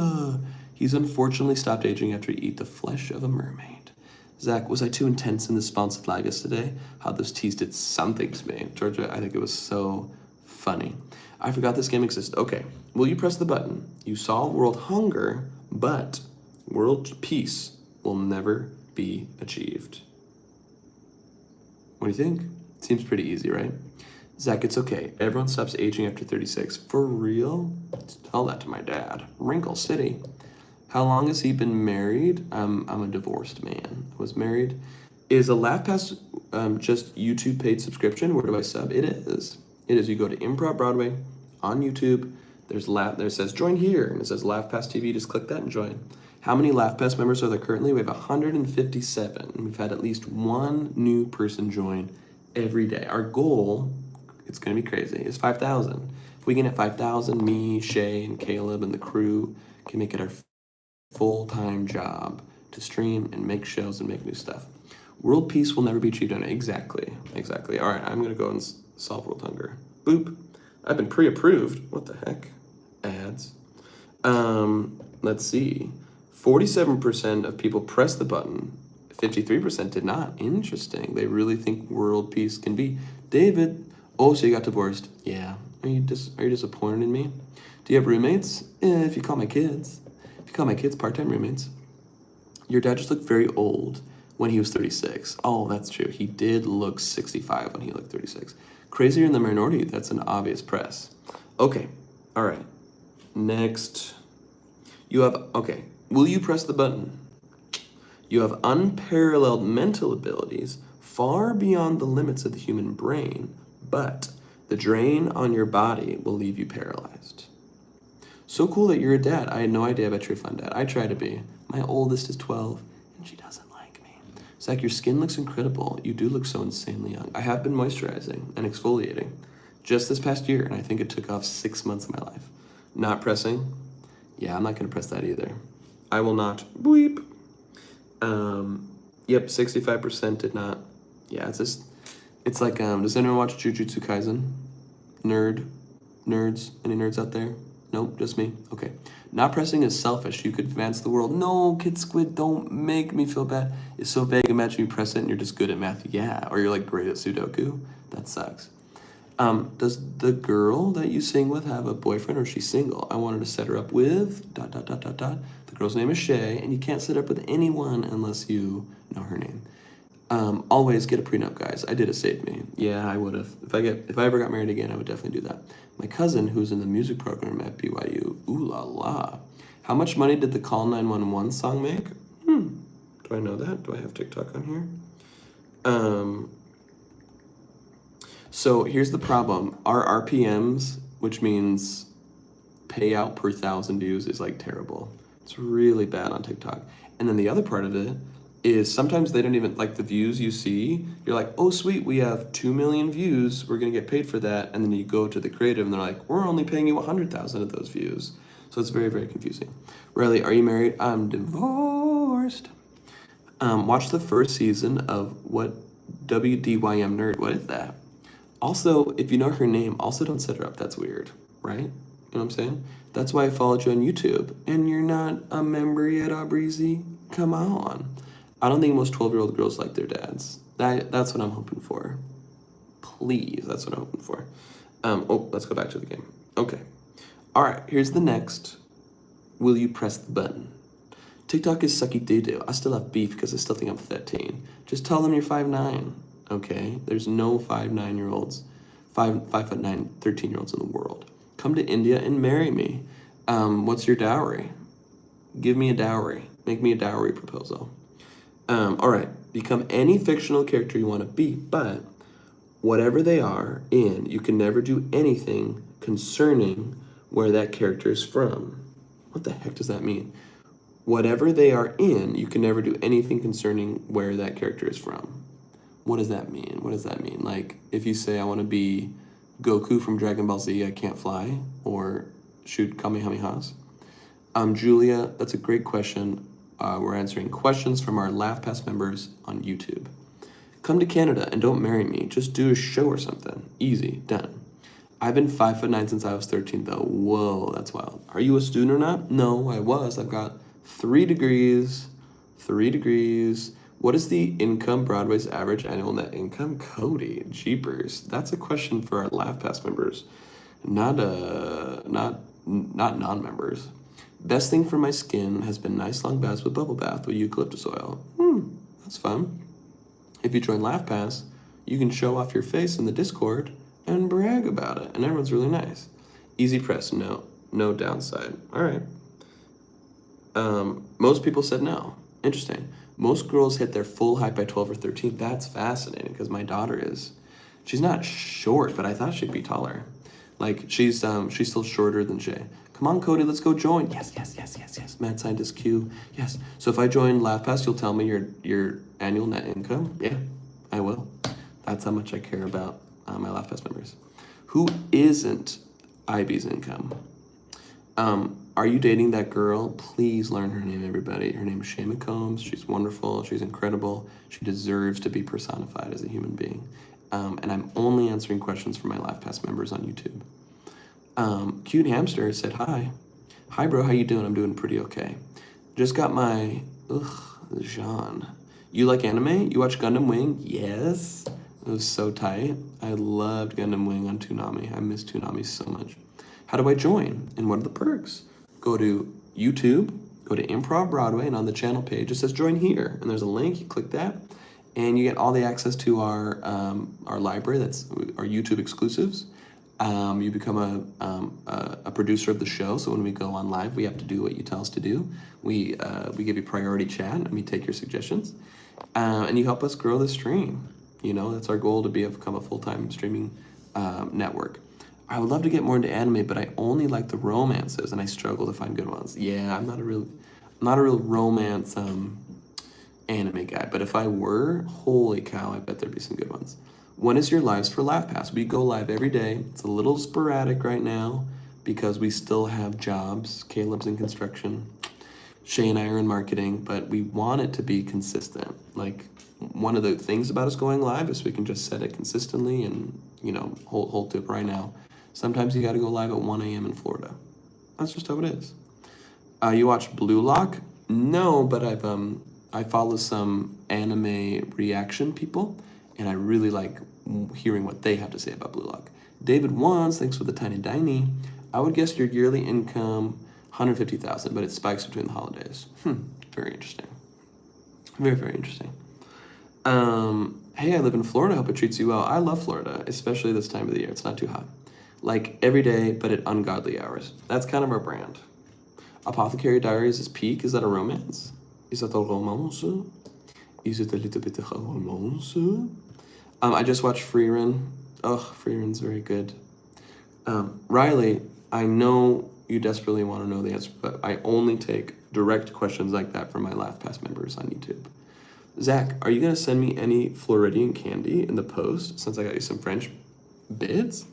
he's unfortunately stopped aging after he ate the flesh of a mermaid. Zach, was I too intense in the sponsored live yesterday? How those teas did something to me. Georgia, I think it was so funny. I forgot this game existed. Okay, will you press the button? You solve world hunger, but world peace will never be achieved. What do you think? Seems pretty easy, right? Zach, it's okay. Everyone stops aging after 36. For real? Tell that to my dad. Wrinkle City. How long has he been married? I'm a divorced man. I was married. Is a LaughPass just YouTube paid subscription? Where do I sub? It is. It is. You go to Improv Broadway on YouTube. There says join here, and it says LaughPass TV. Just click that and join. How many LaughPass members are there currently? We have 157. We've had at least one new person join every day. Our goal, it's gonna be crazy, is 5,000. If we can hit 5,000, me, Shay, and Caleb, and the crew can make it our full-time job to stream and make shows and make new stuff. World peace will never be achieved on it. Exactly. All right, I'm gonna go and solve world hunger. Boop. I've been pre-approved. What the heck? Ads. Let's see. 47% of people pressed the button. 53% did not. Interesting. They really think world peace can be. David. Oh, so you got divorced. Yeah. Are you disappointed in me? Do you have roommates? If you call my kids. If you call my kids part-time roommates. Your dad just looked very old when he was 36. Oh, that's true. He did look 65 when he looked 36. Crazier in the minority. That's an obvious press. Okay. All right. Next. Okay. Will you press the button? You have unparalleled mental abilities far beyond the limits of the human brain, but the drain on your body will leave you paralyzed. So cool that you're a dad. I had no idea about your fun dad. I try to be. My oldest is 12, and she doesn't like me. Zach, your skin looks incredible. You do look so insanely young. I have been moisturizing and exfoliating just this past year, and I think it took off 6 months of my life. Not pressing? Yeah, I'm not going to press that either. I will not. Bleep. Yep, 65% did not. Yeah, it's like, does anyone watch Jujutsu Kaisen? Nerds? Any nerds out there? Nope, just me. Okay. Not pressing is selfish. You could advance the world. No, Kid Squid, don't make me feel bad. It's so vague. Imagine you press it and you're just good at math. Yeah, or you're like great at Sudoku. That sucks. Does the girl that you sing with have a boyfriend or is she single? I wanted to set her up with ... The girl's name is Shay, and you can't set up with anyone unless you know her name. Always get a prenup, guys. I did it, saved me. Yeah, I would have. If I ever got married again, I would definitely do that. My cousin, who's in the music program at BYU, ooh la la. How much money did the Call 911 song make? Do I know that? Do I have TikTok on here? So here's the problem. Our RPMs, which means payout per 1,000 views, is like terrible. It's really bad on TikTok. And then the other part of it is sometimes they don't even, like the views you see, you're like, oh sweet, we have 2 million views, we're gonna get paid for that. And then you go to the creative and they're like, we're only paying you 100,000 of those views. So it's very, very confusing. Riley, are you married? I'm divorced. Watch the first season of what WDYM Nerd, what is that? Also, if you know her name, also don't set her up, that's weird, right? You know what I'm saying? That's why I followed you on YouTube. And you're not a member yet, Aubrey? Come on. I don't think most 12-year-old girls like their dads. That's what I'm hoping for. Please, that's what I'm hoping for. Let's go back to the game. Okay. All right, here's the next. Will you press the button? TikTok is sucky doo-doo. I still have beef because I still think I'm 13. Just tell them you're 5'9". Okay? There's no 5'9" year olds. 5'9", 13-year-olds in the world. Come to India and marry me. What's your dowry? Give me a dowry. Make me a dowry proposal. All right. Become any fictional character you want to be, but whatever they are in, you can never do anything concerning where that character is from. What the heck does that mean? Whatever they are in, you can never do anything concerning where that character is from. What does that mean? What does that mean? Like, if you say, I want to be Goku from Dragon Ball Z, I can't fly, or shoot Kamehamehas. Julia, that's a great question. We're answering questions from our LaughPass members on YouTube. Come to Canada and don't marry me. Just do a show or something. Easy, done. I've been 5'9" since I was 13, though. Whoa, that's wild. Are you a student or not? No, I was. I've got 3 degrees. 3 degrees. What is the income, Broadway's average annual net income? Cody, jeepers. That's a question for our LaughPass members, not non-members. Best thing for my skin has been nice long baths with bubble bath with eucalyptus oil. That's fun. If you join LaughPass, you can show off your face in the Discord and brag about it, and everyone's really nice. Easy press, no downside. All right. Most people said no. Interesting. Most girls hit their full height by 12 or 13. That's fascinating because my daughter she's not short, but I thought she'd be taller. Like she's still shorter than Shay. Come on, Cody, let's go join. Yes. Mad scientist Q. Yes. So if I join LaughPass, you'll tell me your annual net income? Yeah, I will. That's how much I care about my LaughPass members. Who isn't IB's income? Are you dating that girl? Please learn her name, everybody. Her name is Shay McCombs. She's wonderful. She's incredible. She deserves to be personified as a human being. And I'm only answering questions for my LaughPass members on YouTube. Cute Hamster said, hi. Hi, bro. How you doing? I'm doing pretty okay. Just got my... Jean. You like anime? You watch Gundam Wing? Yes. It was so tight. I loved Gundam Wing on Toonami. I miss Toonami so much. How do I join? And what are the perks? Go to YouTube, go to Improv Broadway, and on the channel page, it says join here. And there's a link, you click that, and you get all the access to our library, that's our YouTube exclusives. You become a producer of the show, so when we go on live, we have to do what you tell us to do. We give you priority chat, and we take your suggestions, and you help us grow the stream. You know, that's our goal, to become a full-time streaming network. I would love to get more into anime, but I only like the romances, and I struggle to find good ones. Yeah, I'm not a real romance anime guy, but if I were, holy cow, I bet there'd be some good ones. When is your lives for LaughPass? We go live every day. It's a little sporadic right now because we still have jobs. Caleb's in construction. Shay and I are in marketing, but we want it to be consistent. Like, one of the things about us going live is we can just set it consistently and, hold to it right now. Sometimes you got to go live at 1 a.m. in Florida. That's just how it is. You watch Blue Lock? No, but I follow some anime reaction people, and I really like hearing what they have to say about Blue Lock. David Wands, thanks for the tiny diny. I would guess your yearly income, $150,000, but it spikes between the holidays. Very interesting. Very, very interesting. Hey, I live in Florida. Hope it treats you well. I love Florida, especially this time of the year. It's not too hot. Like every day, but at ungodly hours. That's kind of our brand. Apothecary Diaries is peak. Is that a romance? Is that a romance? Is it a little bit of a romance? I just watched Free Run. Oh, Free Run's very good. Riley, I know you desperately want to know the answer, but I only take direct questions like that from my LaughPass members on YouTube. Zach, are you going to send me any Floridian candy in the post since I got you some French bids?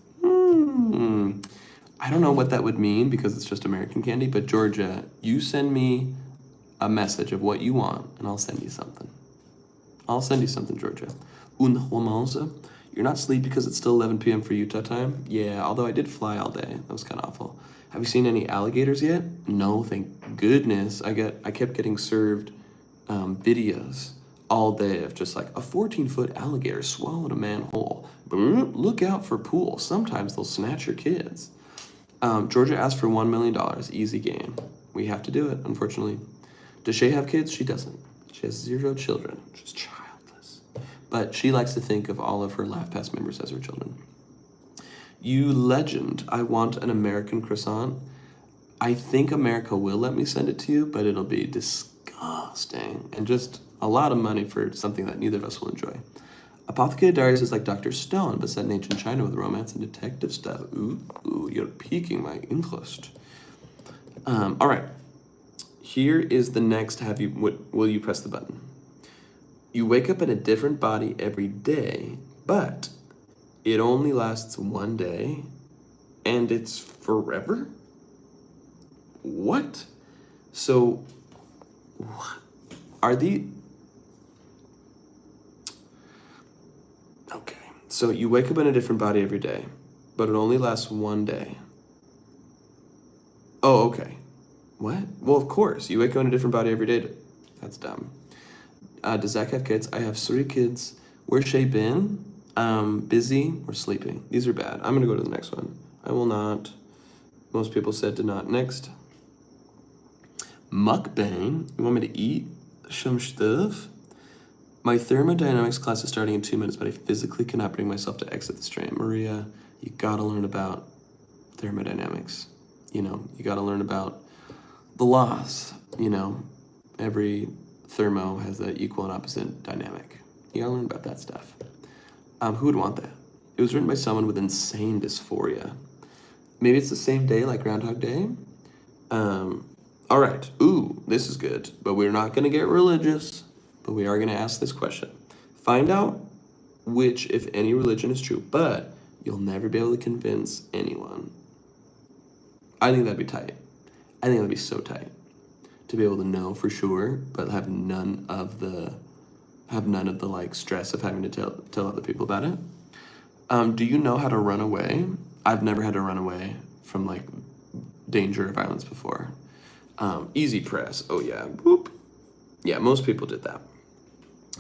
I don't know what that would mean because it's just American candy, but Georgia, you send me a message of what you want and I'll send you something. I'll send you something, Georgia. Un romance? You're not sleepy because it's still 11 p.m. for Utah time? Yeah, although I did fly all day. That was kind of awful. Have you seen any alligators yet? No, thank goodness. I kept getting served videos all day of just like a 14-foot alligator swallowed a man whole. Look out for pools. Sometimes they'll snatch your kids. Georgia asked for $1 million. Easy game. We have to do it, unfortunately. Does Shay have kids? She doesn't. She has 0 children. She's childless. But she likes to think of all of her LaughPass members as her children. You legend, I want an American croissant. I think America will let me send it to you, but it'll be disgusting and just a lot of money for something that neither of us will enjoy. Apothecary Diaries is like Dr. Stone, but set in ancient China with romance and detective stuff. Ooh, you're piquing my interest. All right. Here is the next. Will you press the button? You wake up in a different body every day, but it only lasts one day, and it's forever? What? So, what? Are the... Okay, so you wake up in a different body every day, but it only lasts one day. Oh, okay. What? Well, of course, you wake up in a different body every day. That's dumb. Does Zach have kids? I have 3 kids. Where's Shay been? Busy or sleeping? These are bad. I'm gonna go to the next one. I will not. Most people said to not. Next. Mukbang. You want me to eat some stuff? My thermodynamics class is starting in 2 minutes, but I physically cannot bring myself to exit the stream. Maria, you gotta learn about thermodynamics. You know, you gotta learn about the laws. You know, every thermo has an equal and opposite dynamic. You gotta learn about that stuff. Who would want that? It was written by someone with insane dysphoria. Maybe it's the same day like Groundhog Day. All right. Ooh, this is good. But we're not gonna get religious. But we are gonna ask this question. Find out which, if any, religion is true. But you'll never be able to convince anyone. I think that'd be tight. I think that'd be so tight to be able to know for sure, but have none of the like stress of having to tell other people about it. Do you know how to run away? I've never had to run away from like danger or violence before. Easy press. Oh yeah. Boop. Yeah, most people did that.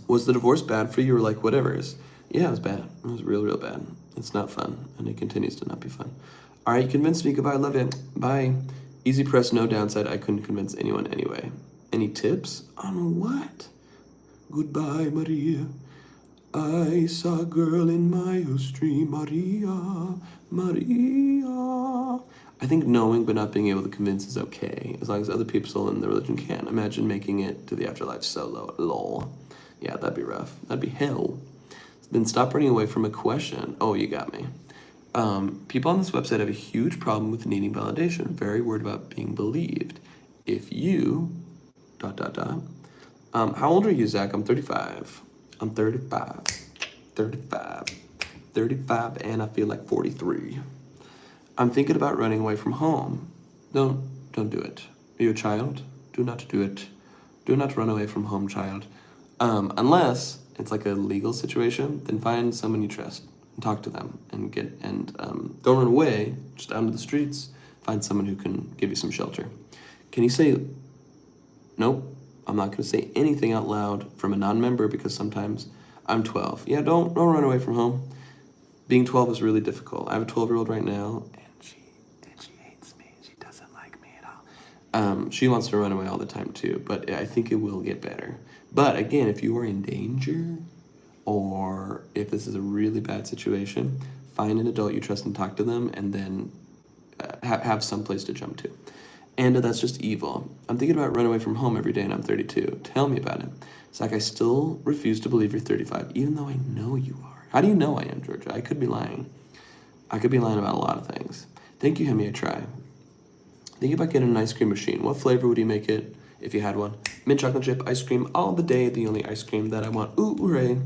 Was the divorce bad for you or like whatever's? Yeah, it was bad. It was real bad. It's not fun, and it continues to not be fun. All right, you convinced me. Goodbye. Love it. Bye. Easy press. No downside. I couldn't convince anyone anyway. Any tips on what? Goodbye, Maria. I saw a girl in my stream, Maria, Maria. I think knowing but not being able to convince is okay, as long as other people in the religion can. Imagine making it to the afterlife solo. Lol. Yeah, that'd be rough. That'd be hell. Then stop running away from a question. Oh, you got me. People on this website have a huge problem with needing validation. Very worried about being believed. If you... ... how old are you, Zach? I'm 35. I'm 35. 35, and I feel like 43. I'm thinking about running away from home. Don't do it. Are you a child? Do not do it. Do not run away from home, child. Unless it's like a legal situation, then find someone you trust and talk to them and don't run away, just out into the streets. Find someone who can give you some shelter. Can you say, nope, I'm not gonna say anything out loud from a non-member because sometimes I'm 12. Yeah, don't run away from home. Being 12 is really difficult. I have a 12-year-old right now, and she hates me. She doesn't like me at all. She wants to run away all the time too, but I think it will get better. But again, if you are in danger, or if this is a really bad situation, find an adult you trust and talk to them, and then have some place to jump to. And that's just evil. I'm thinking about running away from home every day, and I'm 32. Tell me about it. It's like I still refuse to believe you're 35, even though I know you are. How do you know I am, Georgia? I could be lying. I could be lying about a lot of things. Thank you, Hemi, I try. Thinking about getting an ice cream machine. What flavor would you make it if you had one? Mint chocolate chip ice cream all the day, the only ice cream that I want. Ooh, hooray.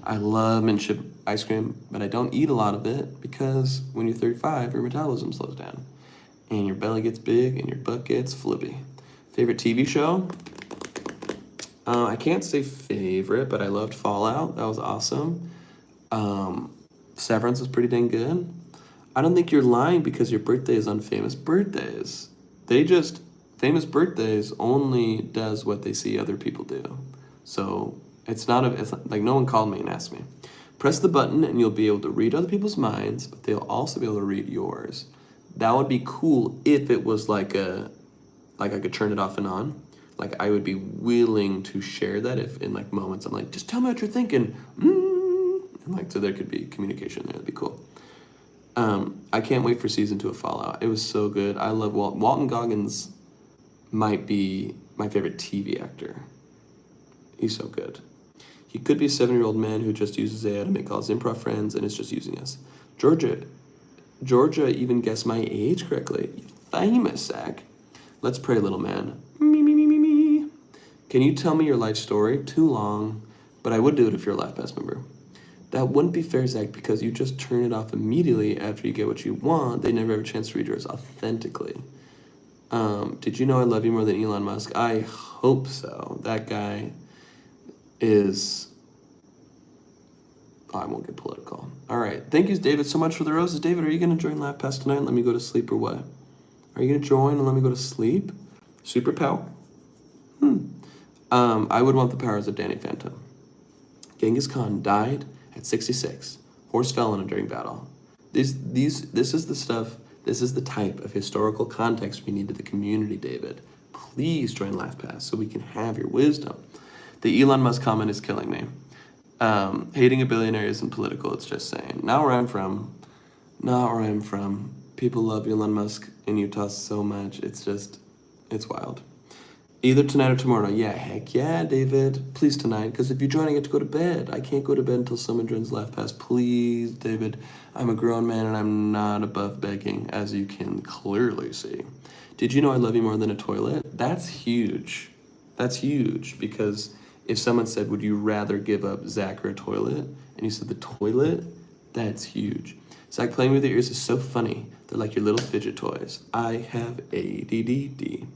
I love mint chip ice cream, but I don't eat a lot of it because when you're 35, your metabolism slows down. And your belly gets big and your butt gets flippy. Favorite TV show? I can't say favorite, but I loved Fallout. That was awesome. Severance was pretty dang good. I don't think you're lying because your birthday is on Famous Birthdays. Famous Birthdays only does what they see other people do. So it's like no one called me and asked me. Press the button and you'll be able to read other people's minds, but they'll also be able to read yours. That would be cool if it was like I could turn it off and on. Like I would be willing to share that if in like moments I'm like, just tell me what you're thinking. And like, so there could be communication there. That'd be cool. I can't wait for season 2 of Fallout. It was so good. I love Walton Goggins might be my favorite TV actor. He's so good. He could be a 7-year-old man who just uses AI to make all his improv friends and is just using us. Georgia even guessed my age correctly. Famous, Zach. Let's pray, little man. Me, me, me, me, me. Can you tell me your life story? Too long, but I would do it if you're a LaughPass member. That wouldn't be fair, Zach, because you just turn it off immediately after you get what you want. They never have a chance to read yours authentically. Did you know I love you more than Elon Musk? I hope so. That guy is... Oh, I won't get political. All right. Thank you, David, so much for the roses. David, are you going to join LaughPass tonight and let me go to sleep or what? Are you going to join and let me go to sleep? Superpower? I would want the powers of Danny Phantom. Genghis Khan died at 66. Horse fell on him during battle. This is the stuff, this is the type of historical context we need to the community, David. Please join LaughPass so we can have your wisdom. The Elon Musk comment is killing me. Hating a billionaire isn't political, it's just saying. Not where I'm from. People love Elon Musk in Utah so much. It's wild. Either tonight or tomorrow. Yeah, heck yeah, David. Please tonight, because if you join, I get to go to bed. I can't go to bed until someone joins LaughPass. Please, David. I'm a grown man and I'm not above begging, as you can clearly see. Did you know I love you more than a toilet? That's huge. That's huge, because if someone said, would you rather give up Zach or a toilet? And you said the toilet, that's huge. Zach, playing with your ears is so funny. They're like your little fidget toys. I have ADD.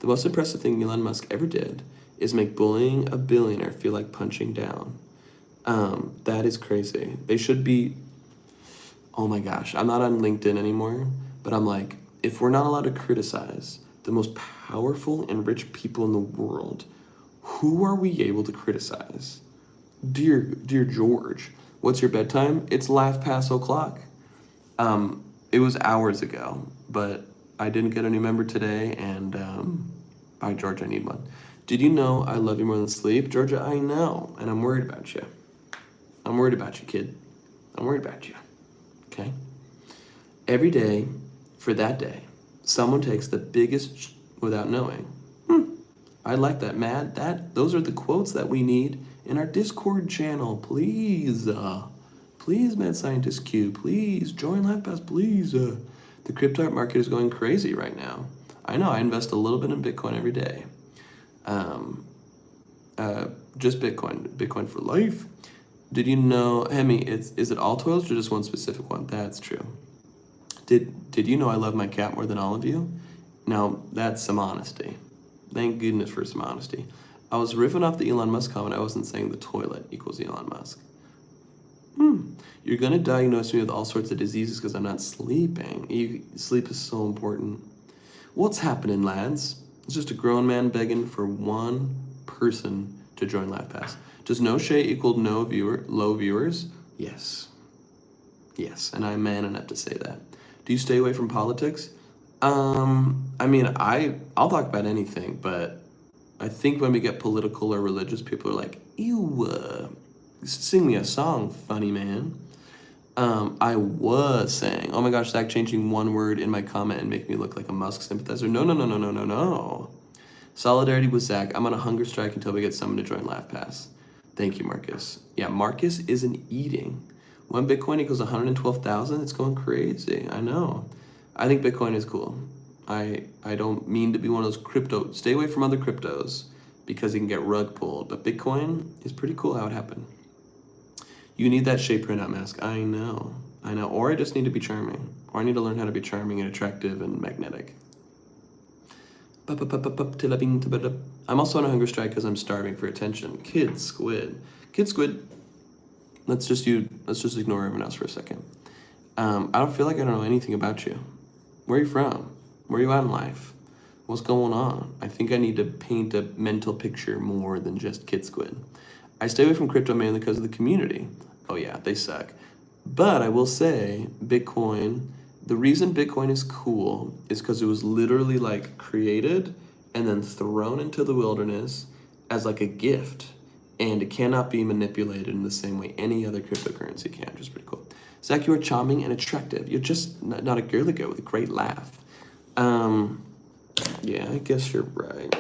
The most impressive thing Elon Musk ever did is make bullying a billionaire feel like punching down. That is crazy. They should be, oh my gosh, I'm not on LinkedIn anymore, but I'm like, if we're not allowed to criticize the most powerful and rich people in the world, who are we able to criticize? Dear George, what's your bedtime? It's laugh past o'clock. It was hours ago, but I didn't get a new member today, and by George, I need one. Did you know I love you more than sleep? Georgia, I know, and I'm worried about you. I'm worried about you, kid. I'm worried about you, okay? Every day, for that day, someone takes the biggest without knowing. I like that, Matt. Those are the quotes that we need in our Discord channel. Please, please, Mad Scientist Q, please join LaughPass, please. The crypto market is going crazy right now. I know, I invest a little bit in Bitcoin every day. Just Bitcoin for life. Did you know, Hemi, is it all toilets or just one specific one? That's true. Did you know I love my cat more than all of you? Now, that's some honesty. Thank goodness for some honesty. I was riffing off the Elon Musk comment. I wasn't saying the toilet equals Elon Musk. You're gonna diagnose me with all sorts of diseases because I'm not sleeping. Sleep is so important. What's happening, lads? It's just a grown man begging for one person to join LaughPass. Does no Shay equal low viewers? Yes. Yes, and I'm man enough to say that. Do you stay away from politics? I mean, I'll talk about anything, but I think when we get political or religious, people are like, ew, sing me a song, funny man. I was saying, oh my gosh, Zach changing one word in my comment and making me look like a Musk sympathizer. No. Solidarity with Zach. I'm on a hunger strike until we get someone to join LaughPass. Thank you, Marcus. Yeah, Marcus isn't eating. 1 Bitcoin equals 112,000. It's going crazy. I know. I think Bitcoin is cool. I don't mean to be one of those stay away from other cryptos because you can get rug pulled. But Bitcoin is pretty cool how it happened. You need that Shay printout mask. I know. Or I just need to be charming. Or I need to learn how to be charming and attractive and magnetic. I'm also on a hunger strike because I'm starving for attention. Kid Squid. Let's just ignore everyone else for a second. I don't feel like I don't know anything about you. Where are you from? Where are you at in life? What's going on? I think I need to paint a mental picture more than just Kid Squid. I stay away from crypto mainly because of the community. Oh yeah, they suck. But I will say, Bitcoin, the reason Bitcoin is cool is because it was literally like created and then thrown into the wilderness as like a gift. and it cannot be manipulated in the same way any other cryptocurrency can, which is pretty cool. Zach, you are charming and attractive. You're just not a girly girl with a great laugh. Yeah, I guess you're right.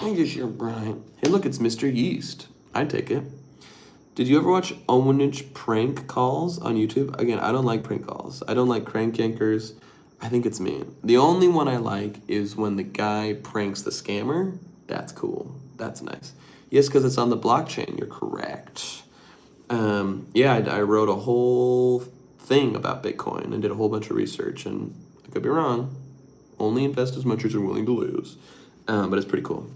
Hey, look, it's Mr. Yeast. I'd take it. Did you ever watch Owenage prank calls on YouTube? Again, I don't like prank calls. I don't like crank yankers. I think it's mean. The only one I like is when the guy pranks the scammer. That's cool. That's nice. Yes, because it's on the blockchain. You're correct. Yeah, I wrote a whole thing about Bitcoin and did a whole bunch of research, and I could be wrong. Only invest as much as you're willing to lose. But it's pretty cool.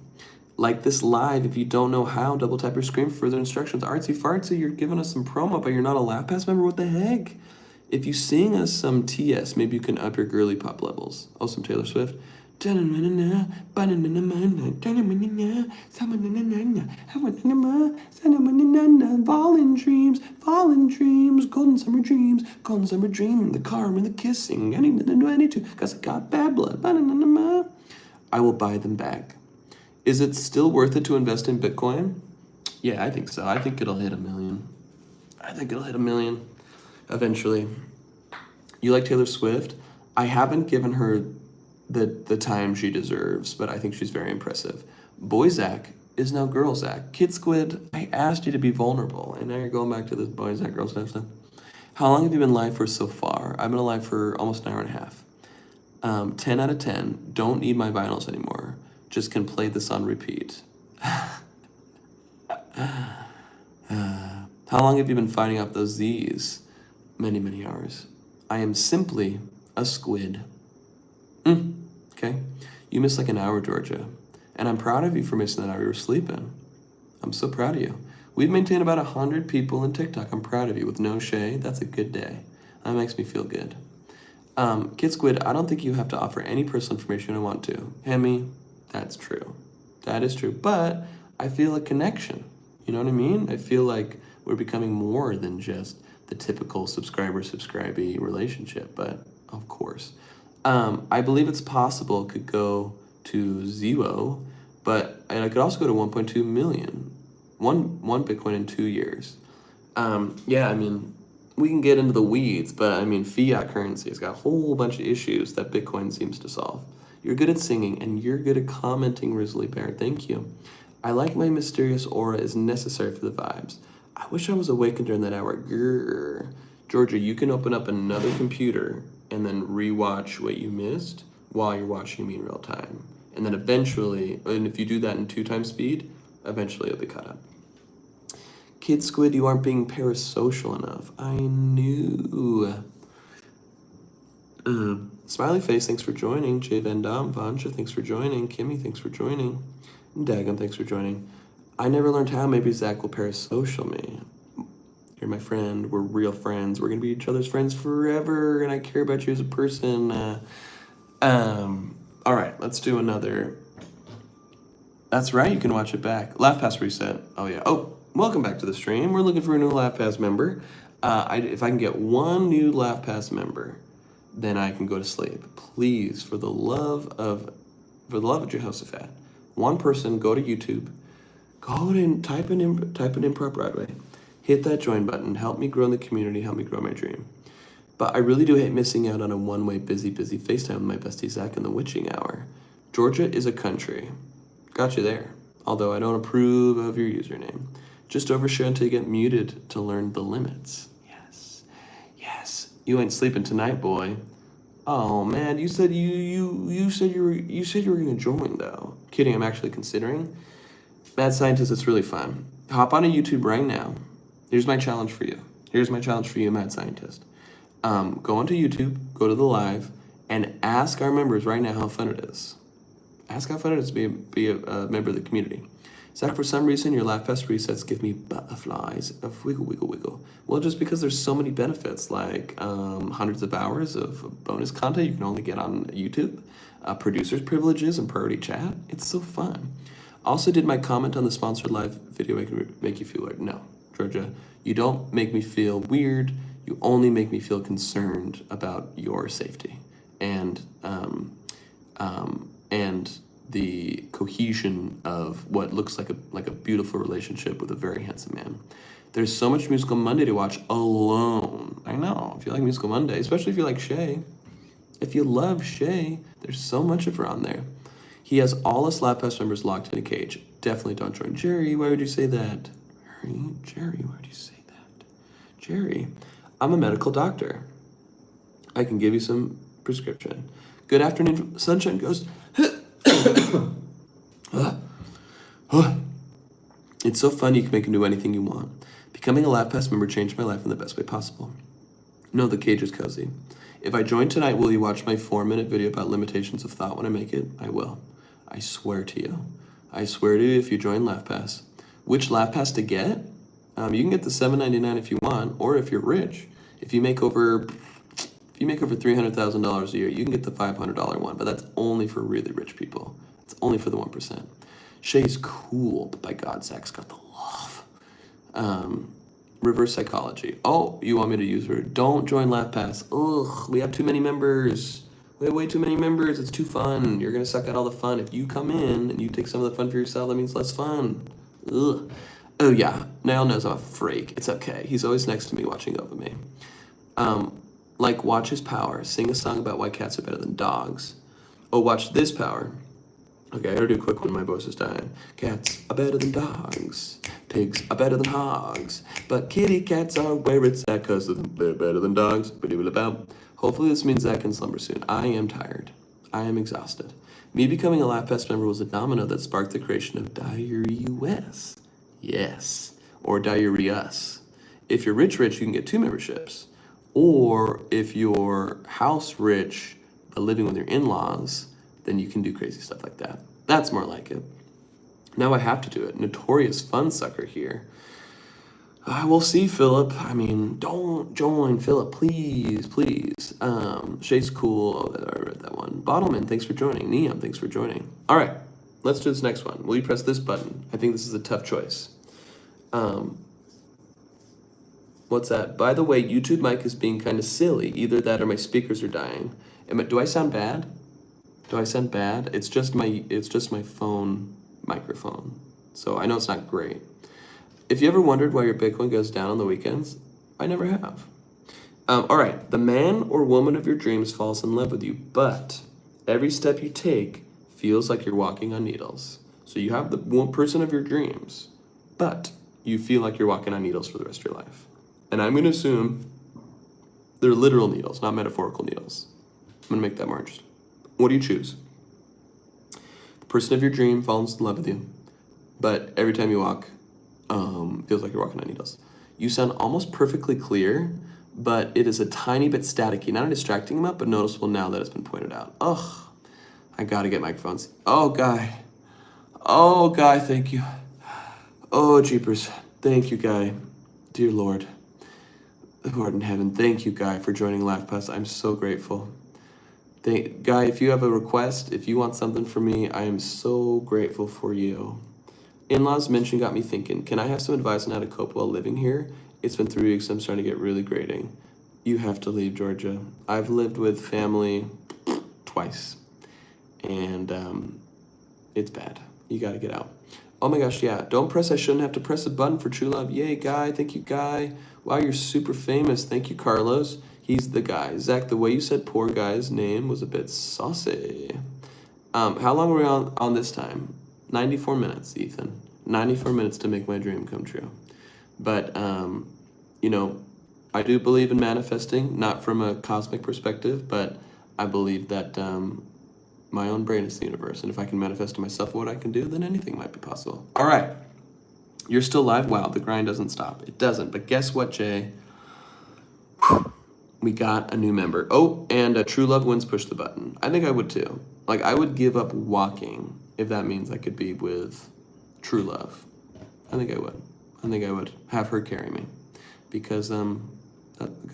Like this live, if you don't know how, double tap your screen for further instructions. Artsy fartsy, you're giving us some promo, but you're not a LaughPass member? What the heck? If you sing us some TS, maybe you can up your girly pop levels. Oh, some Taylor Swift. Fallen dreams, golden summer dream, the car and the kissing, 22, cause I got bad blood. I will buy them back. Is it still worth it to invest in Bitcoin? Yeah, I think so. I think it'll hit 1 million. I think it'll hit 1 million eventually. You like Taylor Swift? I haven't given her the time she deserves, but I think she's very impressive. Boy Zach is now girl Zach. Kid Squid, I asked you to be vulnerable, and now you're going back to this boy Zach, girl Zach stuff. How long have you been live for so far? I've been alive for almost an hour and a half. 10 out of 10. Don't need my vinyls anymore. Just can play this on repeat. How long have you been fighting off those Z's? Many, many hours. I am simply a squid. Okay. You missed like an hour, Georgia. And I'm proud of you for missing that hour you were sleeping. I'm so proud of you. We've maintained about 100 people in TikTok. I'm proud of you. With no Shay, that's a good day. That makes me feel good. Kid Squid, I don't think you have to offer any personal information I want to. Hemi, that's true. That is true. But I feel a connection. You know what I mean? I feel like we're becoming more than just the typical subscriber-subscribee relationship. But of course. I believe it's possible it could go to 0, and it could also go to 1.2 million. One Bitcoin in 2 years. Yeah, I mean, we can get into the weeds, but I mean, fiat currency has got a whole bunch of issues that Bitcoin seems to solve. You're good at singing, and you're good at commenting, Risley Bear. Thank you. I like my mysterious aura is necessary for the vibes. I wish I was awakened during that hour. Grrr. Georgia, you can open up another computer and then rewatch what you missed while you're watching me in real time. And then eventually, and if you do that in 2 times speed, eventually it'll be caught up. Kid Squid, you aren't being parasocial enough. I knew. Smiley Face, thanks for joining. Jay Van Dam, Vanja, thanks for joining. Kimmy, thanks for joining. Dagum, thanks for joining. I never learned how. Maybe Zach will parasocial me. You're my friend. We're real friends. We're gonna be each other's friends forever, and I care about you as a person. All right, let's do another. That's right. You can watch it back. LaughPass reset. Oh yeah. Oh, welcome back to the stream. We're looking for a new LaughPass member. If I can get 1 new LaughPass member, then I can go to sleep. Please, for the love of Jehoshaphat, 1 person, go to YouTube, go and type in Improv Broadway, hit that join button, help me grow in the community, help me grow my dream. But I really do hate missing out on a one-way busy FaceTime with my bestie Zach in the witching hour. Georgia is a country. Got you there. Although I don't approve of your username. Just overshare until you get muted to learn the limits. Yes. You ain't sleeping tonight, boy. Oh man, you said you said you were gonna join though. Kidding, I'm actually considering. Mad Scientist, it's really fun. Hop on YouTube right now. Here's my challenge for you. Mad Scientist. Go onto YouTube, go to the live, and ask our members right now how fun it is. Ask how fun it is to be a member of the community. Zach, for some reason, your LaughPass resets give me butterflies of wiggle. Well, just because there's so many benefits, like hundreds of hours of bonus content you can only get on YouTube, producer's privileges and priority chat. It's so fun. Also, did my comment on the sponsored live video make you feel weird? No, Georgia, you don't make me feel weird. You only make me feel concerned about your safety. And the cohesion of what looks like a beautiful relationship with a very handsome man. There's so much Musical Monday to watch alone. I know, if you like Musical Monday, especially if you like Shay. If you love Shay, there's so much of her on there. He has all his LabPass members locked in a cage. Definitely don't join. Jerry, why would you say that? Jerry, why would you say that? Jerry, I'm a medical doctor. I can give you some prescription. Good afternoon, Sunshine Ghost. It's so fun you can make him do anything you want. Becoming a LabPass member changed my life in the best way possible. No, the cage is cozy. If I join tonight, will you watch my 4-minute video about limitations of thought when I make it? I will. I swear to you. I swear to you if you join LabPass. Which LabPass to get? You can get the $7.99 if you want, or if you're rich. If you make over $300,000 a year, you can get the $500 one, but that's only for really rich people. It's only for the 1%. Shay's cool, but by God, Zach's got the love. Reverse psychology. Oh, you want me to use her? Don't join LabPass. Ugh, we have too many members. We have way too many members. It's too fun. You're gonna suck out all the fun. If you come in and you take some of the fun for yourself, that means less fun. Ugh. Oh yeah, Niall knows I'm a freak. It's okay. He's always next to me watching over me. Like watch his power. Sing a song about why cats are better than dogs. Oh, watch this power. Okay, I gotta do a quick one. My voice is dying. Cats are better than dogs. Pigs are better than hogs. But kitty cats are where it's at because they're better than dogs. Hopefully this means Zach can slumber soon. I am tired. I am exhausted. Me becoming a LabPass member was a domino that sparked the creation of Diarrhea-US. Yes. Or Diarrhea-US. If you're rich, you can get 2 memberships. Or if you're house rich but living with your in-laws, then you can do crazy stuff like that. That's more like it. Now I have to do it. Notorious fun sucker here. I will see, Philip. I mean, don't join, Philip, please, please. Shay's cool. Oh, I read that one. Bottleman, thanks for joining. Neum, thanks for joining. All right, let's do this next one. Will you press this button? I think this is a tough choice. What's that? By the way, YouTube mic is being kind of silly. Either that or my speakers are dying. Do I sound bad? Do I sound bad? It's just my phone microphone. So I know it's not great. If you ever wondered why your Bitcoin goes down on the weekends, I never have. All right, the man or woman of your dreams falls in love with you, but every step you take feels like you're walking on needles. So you have the one person of your dreams, but you feel like you're walking on needles for the rest of your life. And I'm going to assume they're literal needles, not metaphorical needles. I'm going to make that more interesting. What do you choose? The person of your dream falls in love with you, but every time you walk, feels like you're walking on needles. You sound almost perfectly clear, but it is a tiny bit staticky. Not a distracting amount, but noticeable now that it's been pointed out. Ugh, I gotta get microphones. Oh, Guy, thank you. Oh, jeepers, thank you, Guy. Dear Lord, Lord in heaven, thank you, Guy, for joining LaughPass. I'm so grateful. Guy, if you have a request, if you want something from me, I am so grateful for you. In-laws mention got me thinking, can I have some advice on how to cope while living here? It's been 3 weeks, I'm starting to get really grating. You have to leave, Georgia. I've lived with family twice, and it's bad. You gotta get out. Oh my gosh, yeah, don't press, I shouldn't have to press a button for true love. Yay, Guy, thank you, Guy. Wow, you're super famous. Thank you, Carlos. He's the guy. Zach, the way you said poor guy's name was a bit saucy. How long are we on this time? 94 minutes, Ethan. 94 minutes to make my dream come true. But, you know, I do believe in manifesting, not from a cosmic perspective, but I believe that my own brain is the universe. And if I can manifest to myself what I can do, then anything might be possible. All right. You're still live? Wow, the grind doesn't stop. It doesn't. But guess what, Jay? We got a new member. Oh, and True Love Wins push the button. I think I would too. Like, I would give up walking if that means I could be with True Love. I think I would. I think I would have her carry me. Because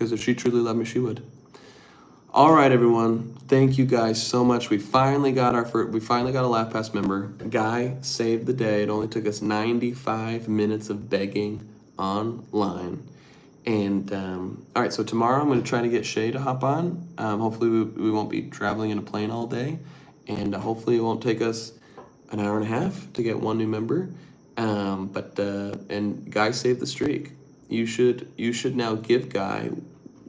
if she truly loved me, she would. All right, everyone. Thank you guys so much. We finally got a LaughPass member. Guy saved the day. It only took us 95 minutes of begging online. And all right, so tomorrow I'm going to try to get Shay to hop on. Hopefully we won't be traveling in a plane all day, and hopefully it won't take us an hour and a half to get one new member. And Guy saved the streak. You should now give Guy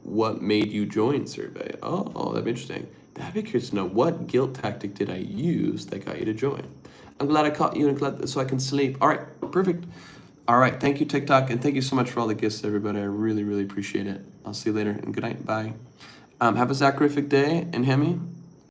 what made you join survey. Oh, that'd be interesting. That'd be curious to know, what guilt tactic did I use that got you to join? I'm glad I caught you and glad so I can sleep. All right, perfect. All right, thank you, TikTok, and thank you so much for all the gifts, everybody. I really, really appreciate it. I'll see you later, and good night. Bye. Have a Zacharific day, and Hemi.